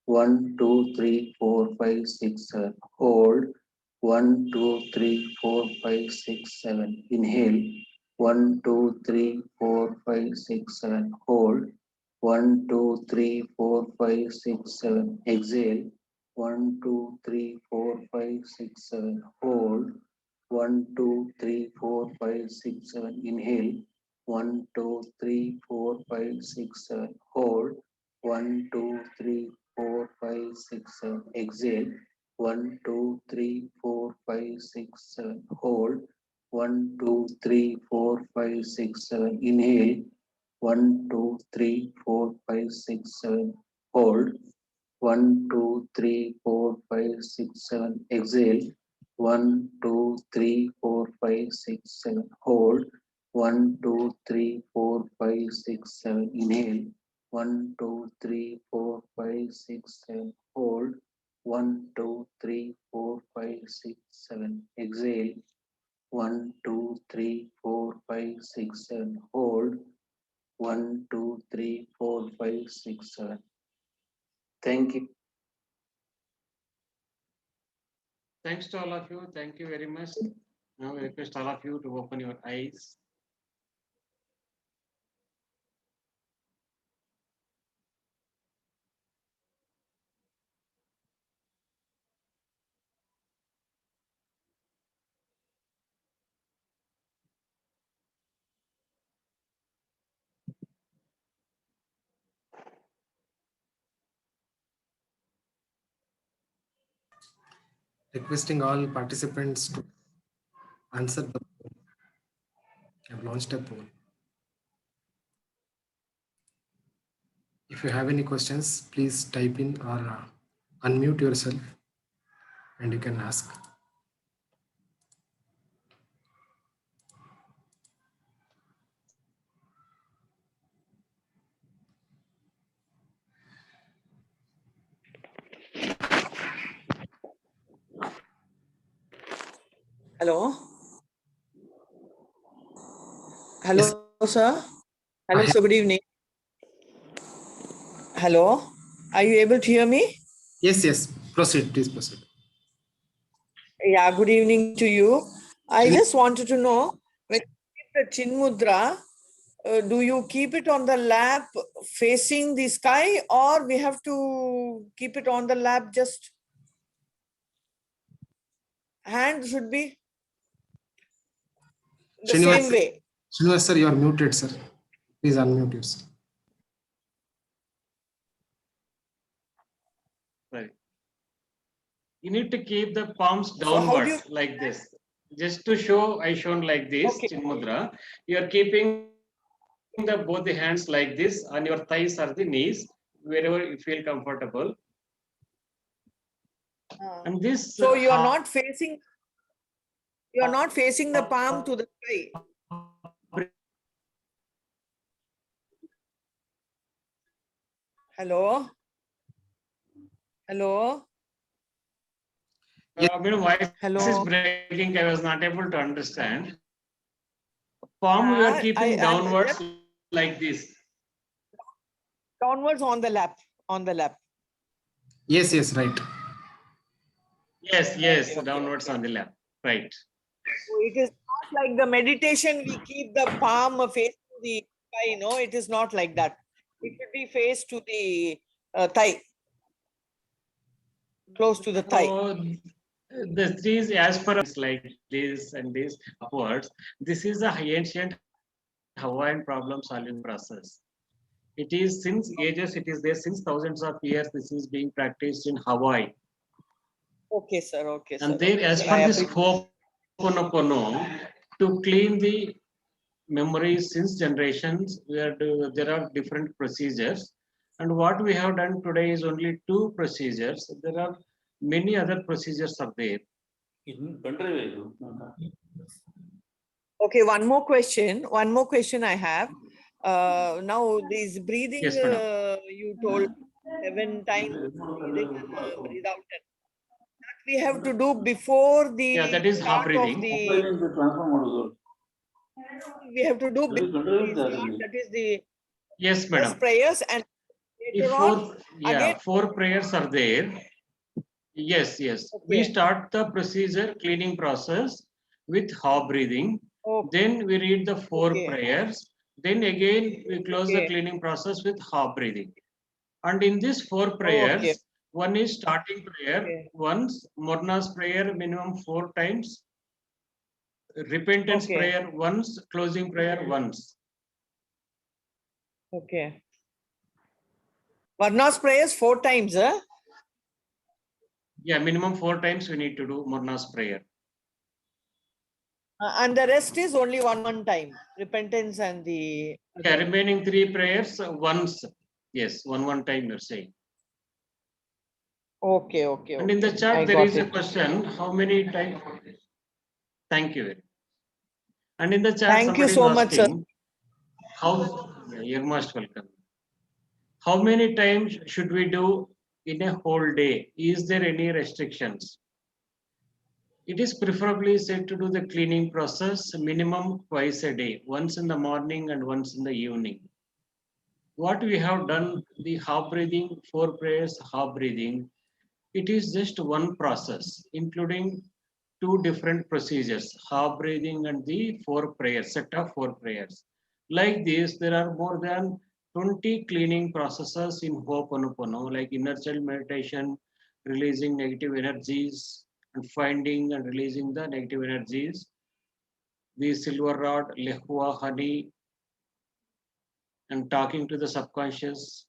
1, 2, 3, 4, 5, 6, 7. Hold. 1, 2, 3, 4, 5, 6, 7. Inhale. 1, 2, 3, 4, 5, 6, 7. Hold. 1, 2, 3, 4, 5, 6, 7. Exhale. 1, 2, 3, 4, 5, 6, 7. Hold. 1, 2, 3, 4, 5, 6, 7. Inhale. 1, 2, 3, 4, 5, 6, 7. Hold. 1, 2, 3, 4, 5, 6, 7. Exhale. 1, 2, 3, 4, 5, 6, 7. Hold. 1, 2, 3, 4, 5, 6, 7. Inhale. 1, 2, 3, 4, 5, 6, 7. Hold. 1, 2, 3, 4, 5, 6, 7. Exhale. 1, 2, 3, 4, 5, 6, 7. Hold. 1, 2, 3, 4, 5, 6, 7. Inhale. 1, 2, 3, 4, 5, 6, 7. Hold. 1, 2, 3, 4, 5, 6, 7. Exhale. 1, 2, 3, 4, 5, 6, 7. Hold. 1, 2, 3, 4, 5, 6, 7. Thank you. Thanks to all of you. Thank you very much. Now I request all of you to open your eyes. Requesting all participants to answer the poll. I have launched a poll. If you have any questions, please type in or unmute yourself and you can ask. Hello. Hello, sir. Hello, Yes. sir. Good evening. Hello. Are you able to hear me? Yes. Proceed. Please proceed. Yeah. Good evening to you. I just wanted to know, when you keep the chin mudra, do you keep it on the lap facing the sky, or we have to keep it on the lap? Just hand should be the same way. Srinivas sir, you are muted, sir. Please unmute yourself. Right. You need to keep the palms So how do downwards you? like this. Just to show, I shown like this, Okay. Chin Mudra. You are keeping both the hands like this on your thighs or the knees, wherever you feel comfortable. And this So you are not facing. You are not facing the palm to the sky. Hello. Hello. Voice Hello. is breaking. I was not able to understand. Palm you are keeping downwards like this. Downwards on the lap. On the lap. Yes, right. Yes, Okay. downwards on the lap. Right. So it is not like the meditation, we keep the palm facing the thigh. No, it is not like that. It should be faced to the thigh. close to the thigh. So this is as per us like this and this upwards. This is a ancient Hawaiian problem solving process. It is since ages, it is there since thousands of years. This is being practiced in Hawaii. Okay, sir. Okay, sir. And there, Okay, as sir. per I this appreciate. Ho'oponopono, to clean the memories since generations, there are different procedures. And what we have done today is only 2 procedures. There are many other procedures are there. Okay, one more question. One more question I have. Now, this breathing, Yes, madam. you told 7 times breathe in, breathe out. That we have to do before Yeah, the that is half start of breathing. the. We have to do before the start. That is the Yes, first madam. prayers, and If later on again. 4 prayers are there. Yes, yes. We Okay. start the procedure cleaning process with ha breathing. Okay. Then we read the 4 Okay. prayers. Then again we close the Okay. cleaning process with ha breathing. And in these 4 prayers, Okay. one is starting prayer Okay. once, Morna's prayer minimum 4 times, repentance Okay. prayer once, closing prayer once. Okay. Varna's prayers 4 times, huh? Yeah, minimum 4 times we need to do Morna's prayer. And the rest is only one time. Repentance and the. Yeah, remaining 3 prayers once. Yes, one time you're saying. Okay, okay. And in the okay. chat, I there got is a it. question, how many times? Thank you. And in the chat, Thank you somebody is so much, sir. asking, how, you're most welcome. How many times should we do in a whole day? Is there any restrictions? It is preferably said to do the cleaning process minimum twice a day, once in the morning and once in the evening. What we have done, the half breathing, 4 prayers, half breathing, it is just one process, including 2 different procedures, half breathing and the 4 prayers, set of 4 prayers. Like this, there are more than 20 cleaning processes in Ho'oponopono, like inner child meditation, releasing negative energies, and finding and releasing the negative energies, the silver rod, lehua, honey, and talking to the subconscious.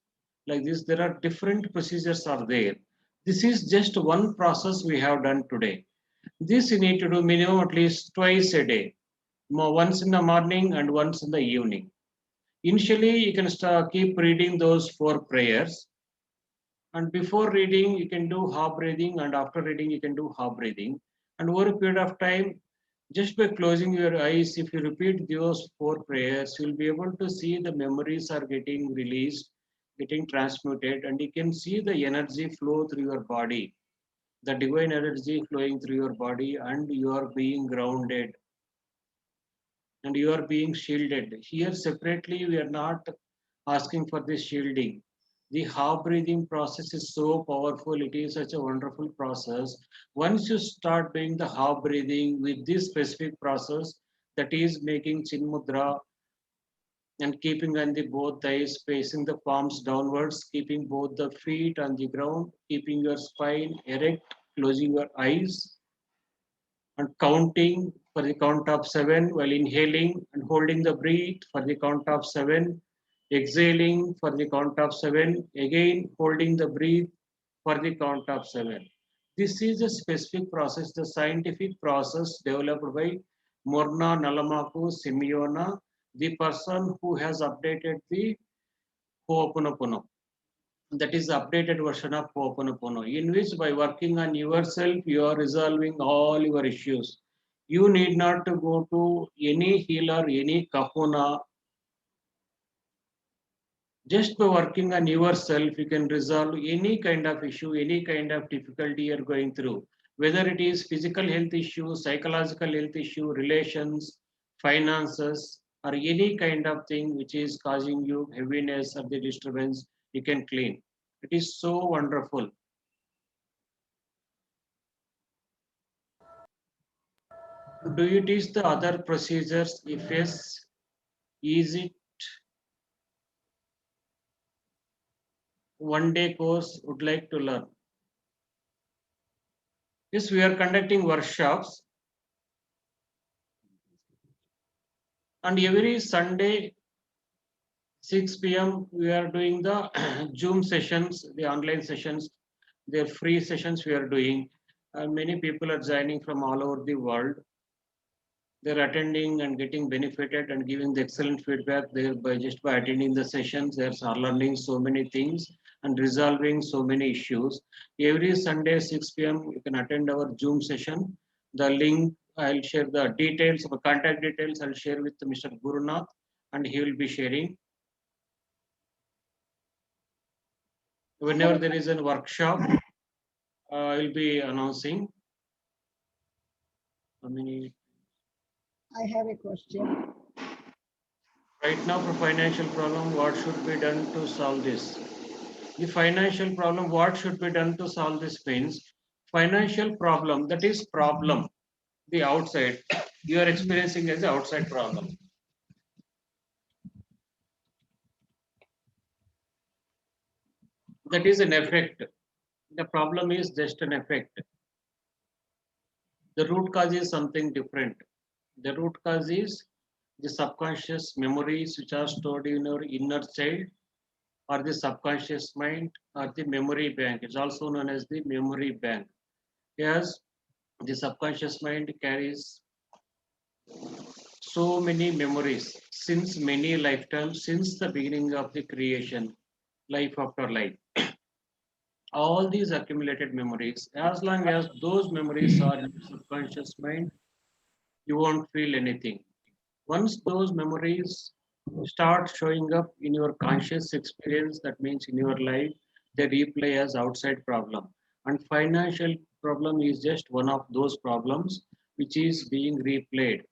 Like this, there are different procedures are there. This is just one process we have done today. This you need to do minimum at least twice a day, once in the morning and once in the evening. Initially, you can keep reading those 4 prayers. And before reading, you can do half breathing, and after reading, you can do half breathing. And over a period of time, just by closing your eyes, if you repeat those 4 prayers, you'll be able to see the memories are getting released, getting transmuted, and you can see the energy flow through your body, the divine energy flowing through your body, and you are being grounded and you are being shielded. Here, separately, we are not asking for this shielding. The half breathing process is so powerful. It is such a wonderful process. Once you start doing the half breathing with this specific process, that is making Chin Mudra and keeping on the both thighs, facing the palms downwards, keeping both the feet on the ground, keeping your spine erect, closing your eyes, and counting for the count of 7 while inhaling and holding the breath for the count of 7, exhaling for the count of 7, again holding the breath for the count of 7. This is a specific process, the scientific process developed by Morna Nalamaku Simeona, the person who has updated the Ho'oponopono. That is the updated version of Ho'oponopono, in which by working on yourself, you are resolving all your issues. You need not to go to any healer, any kahuna. Just by working on yourself, you can resolve any kind of issue, any kind of difficulty you're going through. Whether it is physical health issue, psychological health issue, relations, finances, or any kind of thing which is causing you heaviness or the disturbance, you can clean. It is so wonderful. Do you teach the other procedures? If yes, is it one day course? Would like to learn. Yes, we are conducting workshops. And every Sunday, 6 p.m., we are doing the Zoom sessions, the online sessions, they're free sessions we are doing. Many people are joining from all over the world. They're attending and getting benefited and giving the excellent feedback there by just by attending the sessions. They're learning so many things and resolving so many issues. Every Sunday, 6 p.m., you can attend our Zoom session. The link, I'll share the details, the contact details, I'll share with Mr. Gurunath, and he will be sharing. Whenever there is a workshop, I will be announcing. How many? I have a question. Right now, for financial problem, what should be done to solve this? The financial problem, what should be done to solve this means financial problem, that is problem, the outside, you are experiencing as the outside problem. That is an effect. The problem is just an effect. The root cause is something different. The root cause is the subconscious memories which are stored in your inner child, or the subconscious mind, or the memory bank. It's also known as the memory bank. Yes, the subconscious mind carries so many memories since many lifetimes, since the beginning of the creation, life after life. All these accumulated memories, as long as those memories are in the subconscious mind, you won't feel anything. Once those memories start showing up in your conscious experience, that means in your life, they replay as outside problem. And financial problem is just one of those problems which is being replayed.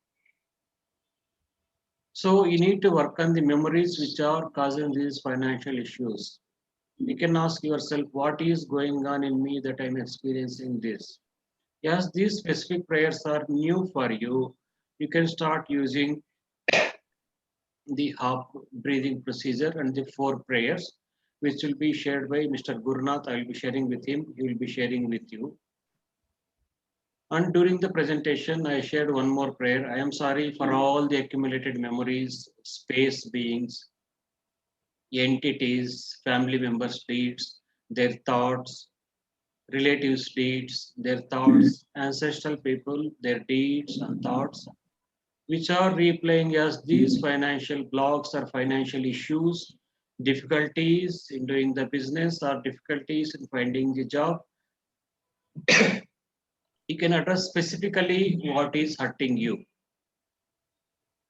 So you need to work on the memories which are causing these financial issues. You can ask yourself, what is going on in me that I'm experiencing this? Yes, these specific prayers are new for you. You can start using the half breathing procedure and the 4 prayers, which will be shared by Mr. Gurunath. I will be sharing with him. He will be sharing with you. And during the presentation, I shared one more prayer. I am sorry for all the accumulated memories, space beings, entities, family members' deeds, their thoughts, relatives' deeds, their thoughts, ancestral people, their deeds and thoughts, which are replaying as these financial blocks or financial issues, difficulties in doing the business or difficulties in finding the job. You can address specifically what is hurting you.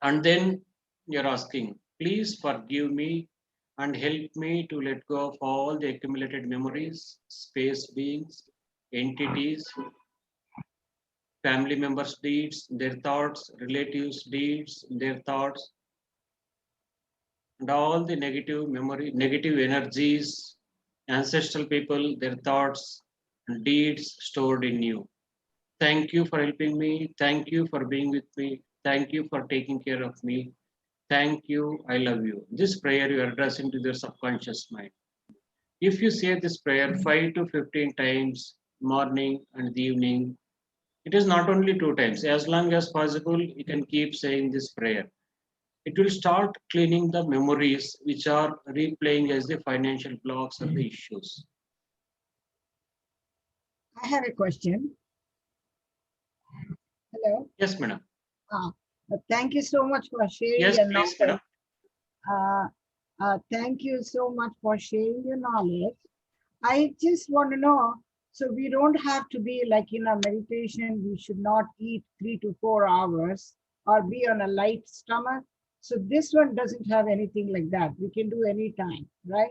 And then you're asking, please forgive me and help me to let go of all the accumulated memories, space beings, entities, family members' deeds, their thoughts, relatives' deeds, their thoughts, and all the negative memory, negative energies, ancestral people, their thoughts and deeds stored in you. Thank you for helping me. Thank you for being with me. Thank you for taking care of me. Thank you, I love you. This prayer you are addressing to your subconscious mind. If you say this prayer 5 to 15 times, morning and the evening, it is not only 2 times. As long as possible, you can keep saying this prayer. It will start cleaning the memories which are replaying as the financial blocks or the issues. I have a question. Hello. Yes, madam. Thank you so much for sharing Yes, your please, knowledge. madam. Thank you so much for sharing your knowledge. I just want to know, so we don't have to be like in a meditation, we should not eat 3 to 4 hours or be on a light stomach. So this one doesn't have anything like that. We can do any time, right?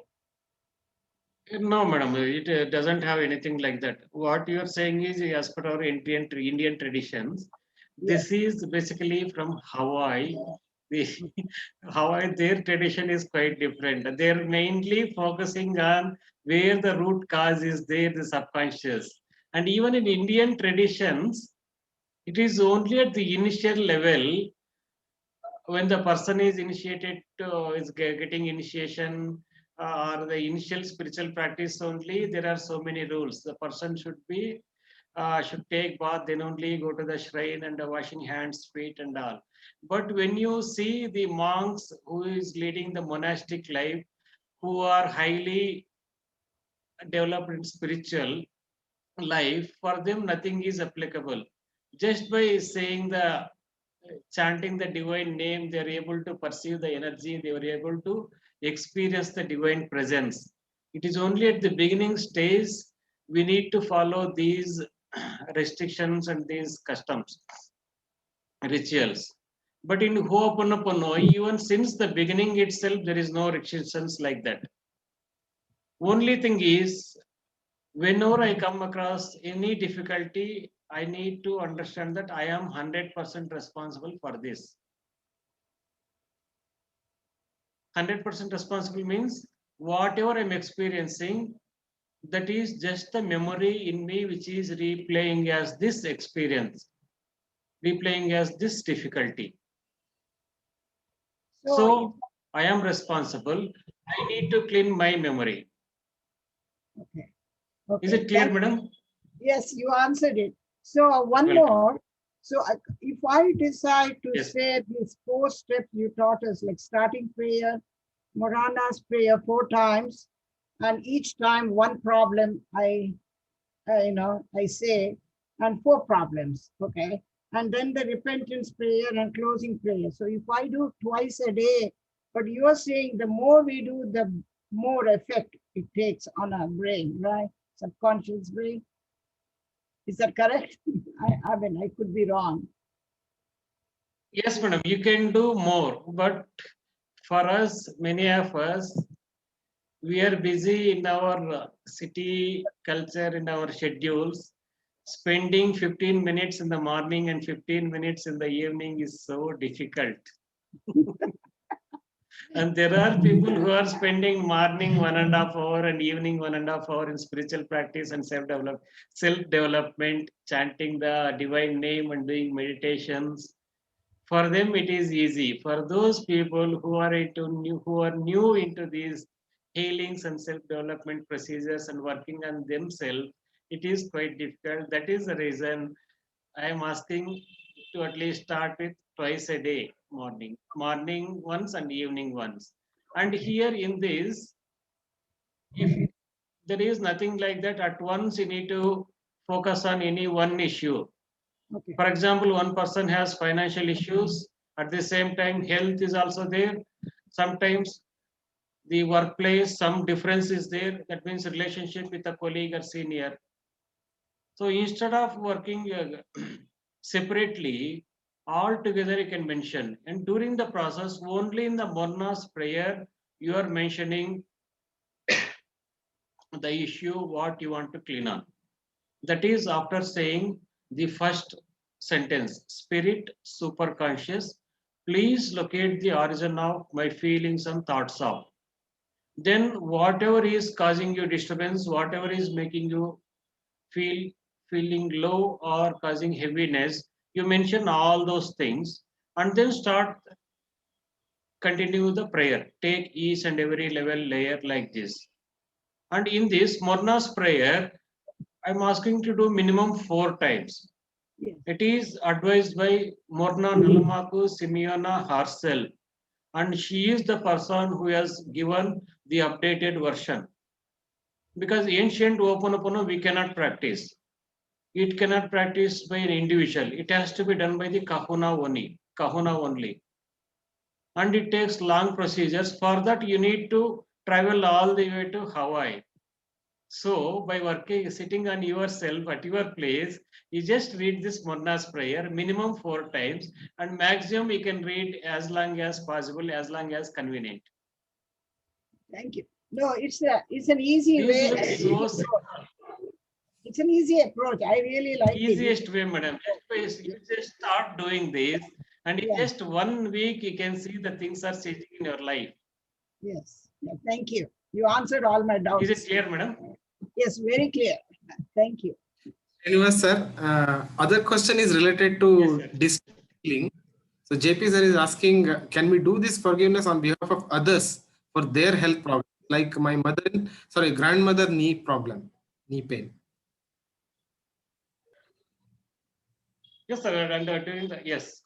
No, madam, it doesn't have anything like that. What you are saying is, as per our Indian traditions, this is basically from Hawaii. Hawaii, their tradition is quite different. They're mainly focusing on where the root cause is there, the subconscious. And even in Indian traditions, it is only at the initial level when the person is initiated is getting initiation or the initial spiritual practice only, there are so many rules. The person should be should take bath, then only go to the shrine and washing hands, feet and all. But when you see the monks who is leading the monastic life, who are highly developed in spiritual life, for them nothing is applicable. Just by saying the chanting the divine name, they are able to perceive the energy, they were able to experience the divine presence. It is only at the beginning stage we need to follow these restrictions and these customs, rituals. But in Ho'oponopono, even since the beginning itself, there is no restrictions like that. Only thing is, whenever I come across any difficulty, I need to understand that I am 100% responsible for this. 100% responsible means whatever I'm experiencing, that is just the memory in me which is replaying as this experience, replaying as this difficulty. So I am responsible. I need to clean my memory. Okay. Is it clear, madam? Yes, you answered it. So one Welcome. more. So if I decide to Yes. say these 4 steps you taught us, like starting prayer, Morana's prayer 4 times, and each time one problem I say, and 4 problems, okay? And then the repentance prayer and closing prayer. So if I do twice a day, but you are saying the more we do, the more effect it takes on our brain, right? Subconscious brain. Is that correct? I mean, I could be wrong. Yes, madam, you can do more, but for us, many of us, we are busy in our city culture, in our schedules. Spending 15 minutes in the morning and 15 minutes in the evening is so difficult. And there are people who are spending morning 1.5 hour and evening 1.5 hour in spiritual practice and self-development, chanting the divine name and doing meditations. For them, it is easy. For those people who are new into these healings and self-development procedures and working on themselves, it is quite difficult. That is the reason I am asking to at least start with twice a day, morning once and evening once. And here in this, if there is nothing like that, at once you need to focus on any one issue. Okay. For example, one person has financial issues, at the same time health is also there. Sometimes the workplace, some difference is there, that means relationship with a colleague or senior. So instead of working separately, all together you can mention. And during the process, only in the Morna's prayer, you are mentioning the issue, what you want to clean on. That is after saying the first sentence, spirit superconscious, please locate the origin of my feelings and thoughts of. Then whatever is causing you disturbance, whatever is making you feeling low or causing heaviness, you mention all those things and then continue the prayer. Take each and every level layer like this. And in this Morna's prayer, I'm asking to do minimum 4 times. Yes. It is advised by Morna Nalamaku Simeona herself. And she is the person who has given the updated version. Because ancient Ho'oponopono we cannot practice. It cannot practice by an individual. It has to be done by the kahuna only. And it takes long procedures. For that, you need to travel all the way to Hawaii. So by sitting on yourself at your place, you just read this Morna's prayer minimum 4 times, and maximum you can read as long as possible, as long as convenient. Thank you. No, it's an easy way. It's an easy approach. I really like easiest way, madam. You just start doing this, and in just 1 week you can see the things are changing in your life. Yes. Yeah, thank you. You answered all my doubts. Is it clear, madam? Yes, very clear. Thank you. Srinivas sir, other question is related to distilling. So JP sir is asking, can we do this forgiveness on behalf of others for their health problems, like my grandmother knee pain? Yes, sir. And during the, yes.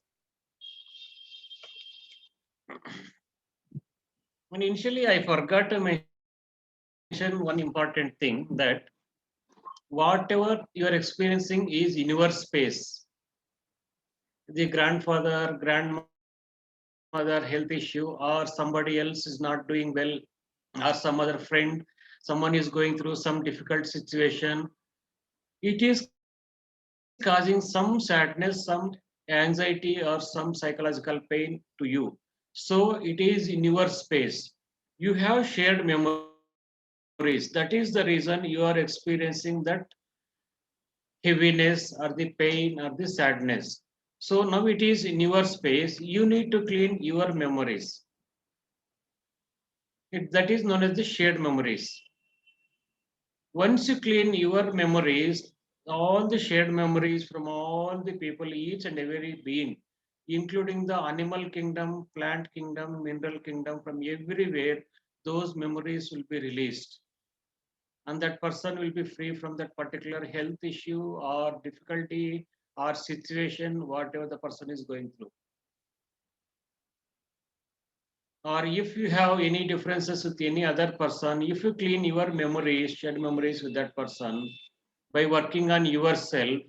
And initially, I forgot to mention one important thing, that whatever you are experiencing is in your space. The grandfather, grandmother health issue, or somebody else is not doing well, or some other friend, someone is going through some difficult situation. It is causing some sadness, some anxiety, or some psychological pain to you. So it is in your space. You have shared memories. That is the reason you are experiencing that heaviness or the pain or the sadness. So now it is in your space. You need to clean your memories. That is known as the shared memories. Once you clean your memories, all the shared memories from all the people, each and every being, including the animal kingdom, plant kingdom, mineral kingdom, from everywhere, those memories will be released. And that person will be free from that particular health issue or difficulty or situation, whatever the person is going through. Or if you have any differences with any other person, if you clean your memories, shared memories with that person, by working on yourself,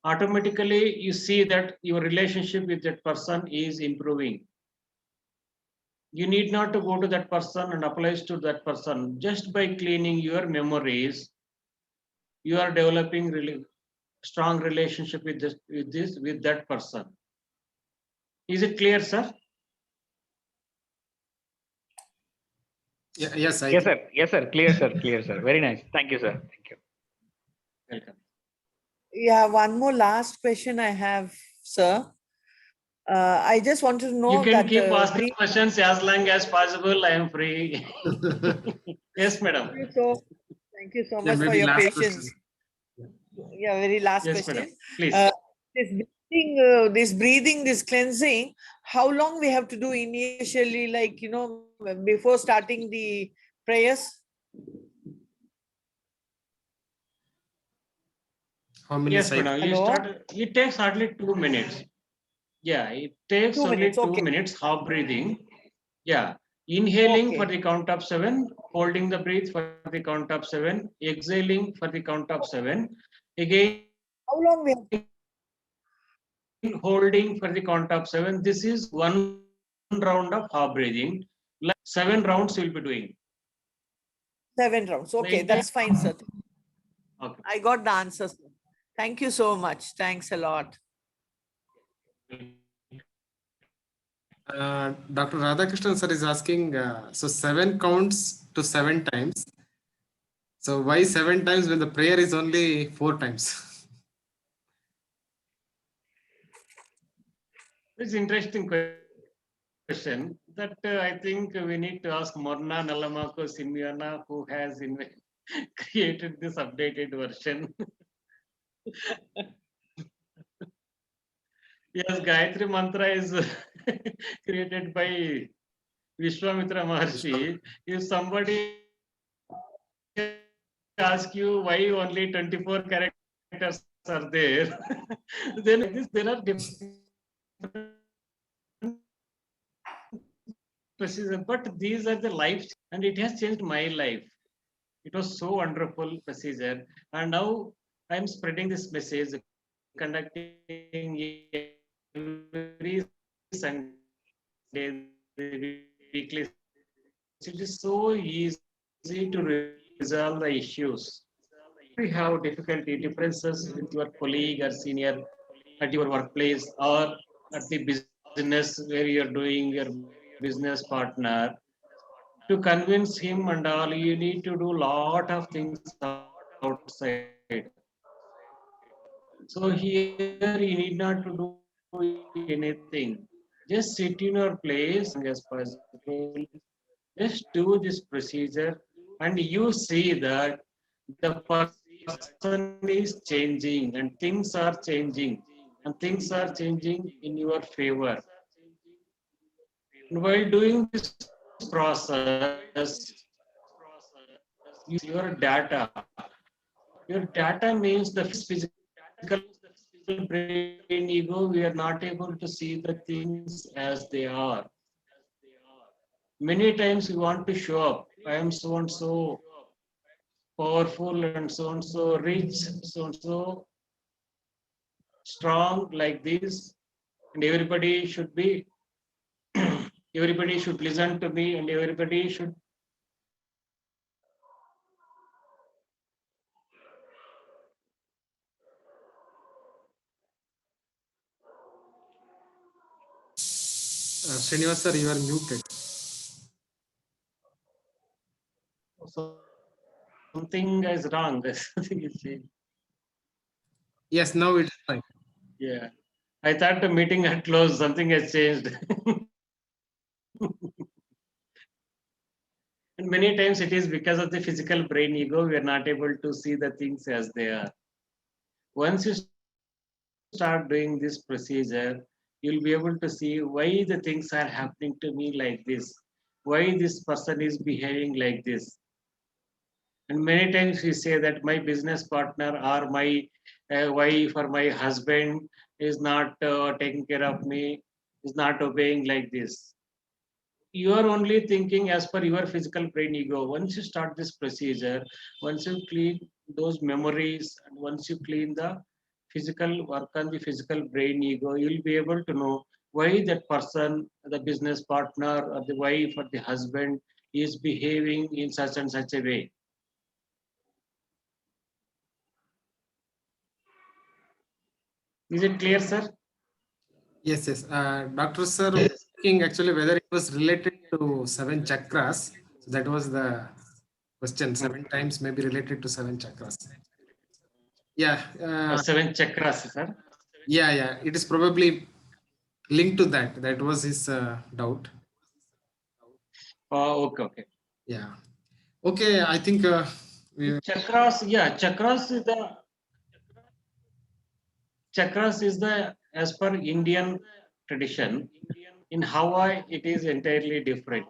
automatically you see that your relationship with that person is improving. You need not to go to that person and apologize to that person. Just by cleaning your memories, you are developing really strong relationship with that person. Is it clear, sir? Yeah, yes, Yes, sir. Yes, sir. Clear, sir. Clear, sir. Very nice. Thank you, sir. Thank you. Welcome. Yeah, one more last question I have, sir. I just wanted to know You can that keep asking questions as long as possible. I am free. Yes, madam. thank you so Yeah, much for maybe your last patience. question. Yeah, very last Yes, question. madam. Please. This breathing, this cleansing, how long we have to do initially, like, before starting the prayers? How many Yes, cycles? madam. You Hello? start. It takes hardly 2 minutes. Yeah, it takes 2 only minutes, 2 okay. minutes. Half breathing. Yeah. Inhaling for Okay. the count of 7, holding the breath for the count of 7, exhaling for the count of 7. Again, How long we have holding for the count of 7. This is one round of half breathing. Like 7 rounds you'll be doing. 7 rounds? Okay, entire- that's fine, sir. Okay. I got the answer, sir. Thank you so much. Thanks a lot. Dr. Radhakrishnan sir is asking, so 7 counts to 7 times. So why 7 times when the prayer is only 4 times? It's interesting question that I think we need to ask Morna Nalamako Simiana, who has created this updated version. Yes, Gayatri Mantra is created by Vishwamitra Maharshi. If somebody asks you why only 24 characters are there, then there are different procedures, but these are the life, and it has changed my life. It was so wonderful procedure, and now I am spreading this message, conducting every Sunday the weekly. It is so easy to resolve the issues. We have difficulty, differences with your colleague or senior at your workplace or at the business where you're doing your business partner. To convince him and all, you need to do lot of things outside. So here you need not to do anything. Just sit in your place as possible. Just do this procedure and you see that the person is changing and things are changing and things are changing in your favor. And while doing this process, your data means the physical brain ego, we are not able to see the things as they are. Many times we want to show up. I am so and so powerful and so rich, so and so strong like this, and everybody should be, everybody should listen to me, and everybody should. Srinivas sir, you are muted. So something is wrong. Something is changed. Yes, now it's fine. Yeah, I thought the meeting had closed. Something has changed. And many times it is because of the physical brain ego, we are not able to see the things as they are. Once you start doing this procedure, you'll be able to see why the things are happening to me like this, why this person is behaving like this. And many times we say that my business partner or my wife or my husband is not taking care of me, is not obeying like this. You are only thinking as per your physical brain ego. Once you start this procedure, once you clean those memories, and once you clean the physical work on the physical brain ego, you'll be able to know why that person, the business partner or the wife or the husband is behaving in such and such a way. Is it clear, sir? Yes, yes. Dr. Sir was asking actually whether it was related to 7 chakras. So that was the question. 7 times may be related to 7 chakras. Yeah. 7 chakras, sir. Yeah. It is probably linked to that. That was his doubt. Oh, okay. Yeah. Okay. I think Chakras, yeah, chakras is the, as per Indian tradition. In Hawaii, it is entirely different.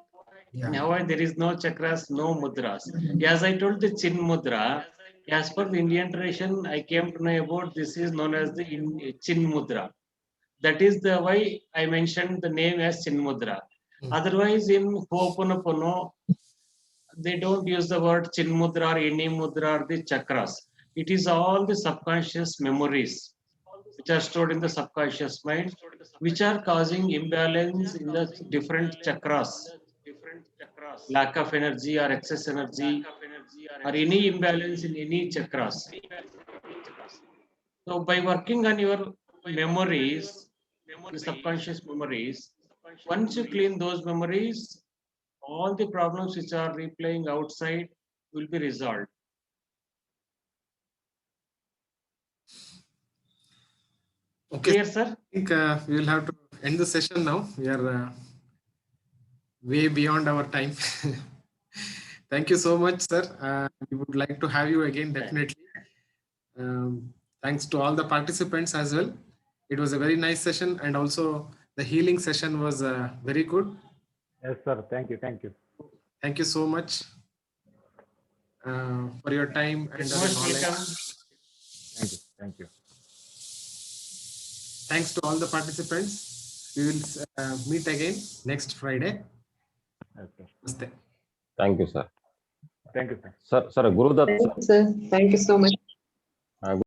In Hawaii, there is no chakras, no mudras. As I told the Chin Mudra, as per the Indian tradition, I came to know about this is known as the Chin Mudra. That is the why I mentioned the name as Chin Mudra. Otherwise, in Ho'oponopono, they don't use the word Chin Mudra or any Mudra or the chakras. It is all the subconscious memories which are stored in the subconscious mind, which are causing imbalance in the different chakras, lack of energy or excess energy, or any imbalance in any chakras. So by working on your memories, the subconscious memories, once you clean those memories, all the problems which are replaying outside will be resolved. okay. Clear, sir? I think we will have to end the session now. We are way beyond our time. Thank you so much, sir. We would like to have you again, definitely. Thanks to all the participants as well. It was a very nice session, and also the healing session was very good. Yes, sir. Thank you. Thank you. Thank you so much for your time and Most knowledge. welcome. Thank you. Thank you. Thanks to all the participants. We will meet again next Friday. Okay. Namaste. Thank you, sir. Thank you, sir. Sir, Gurudat. Thank you, sir. Thank you so much.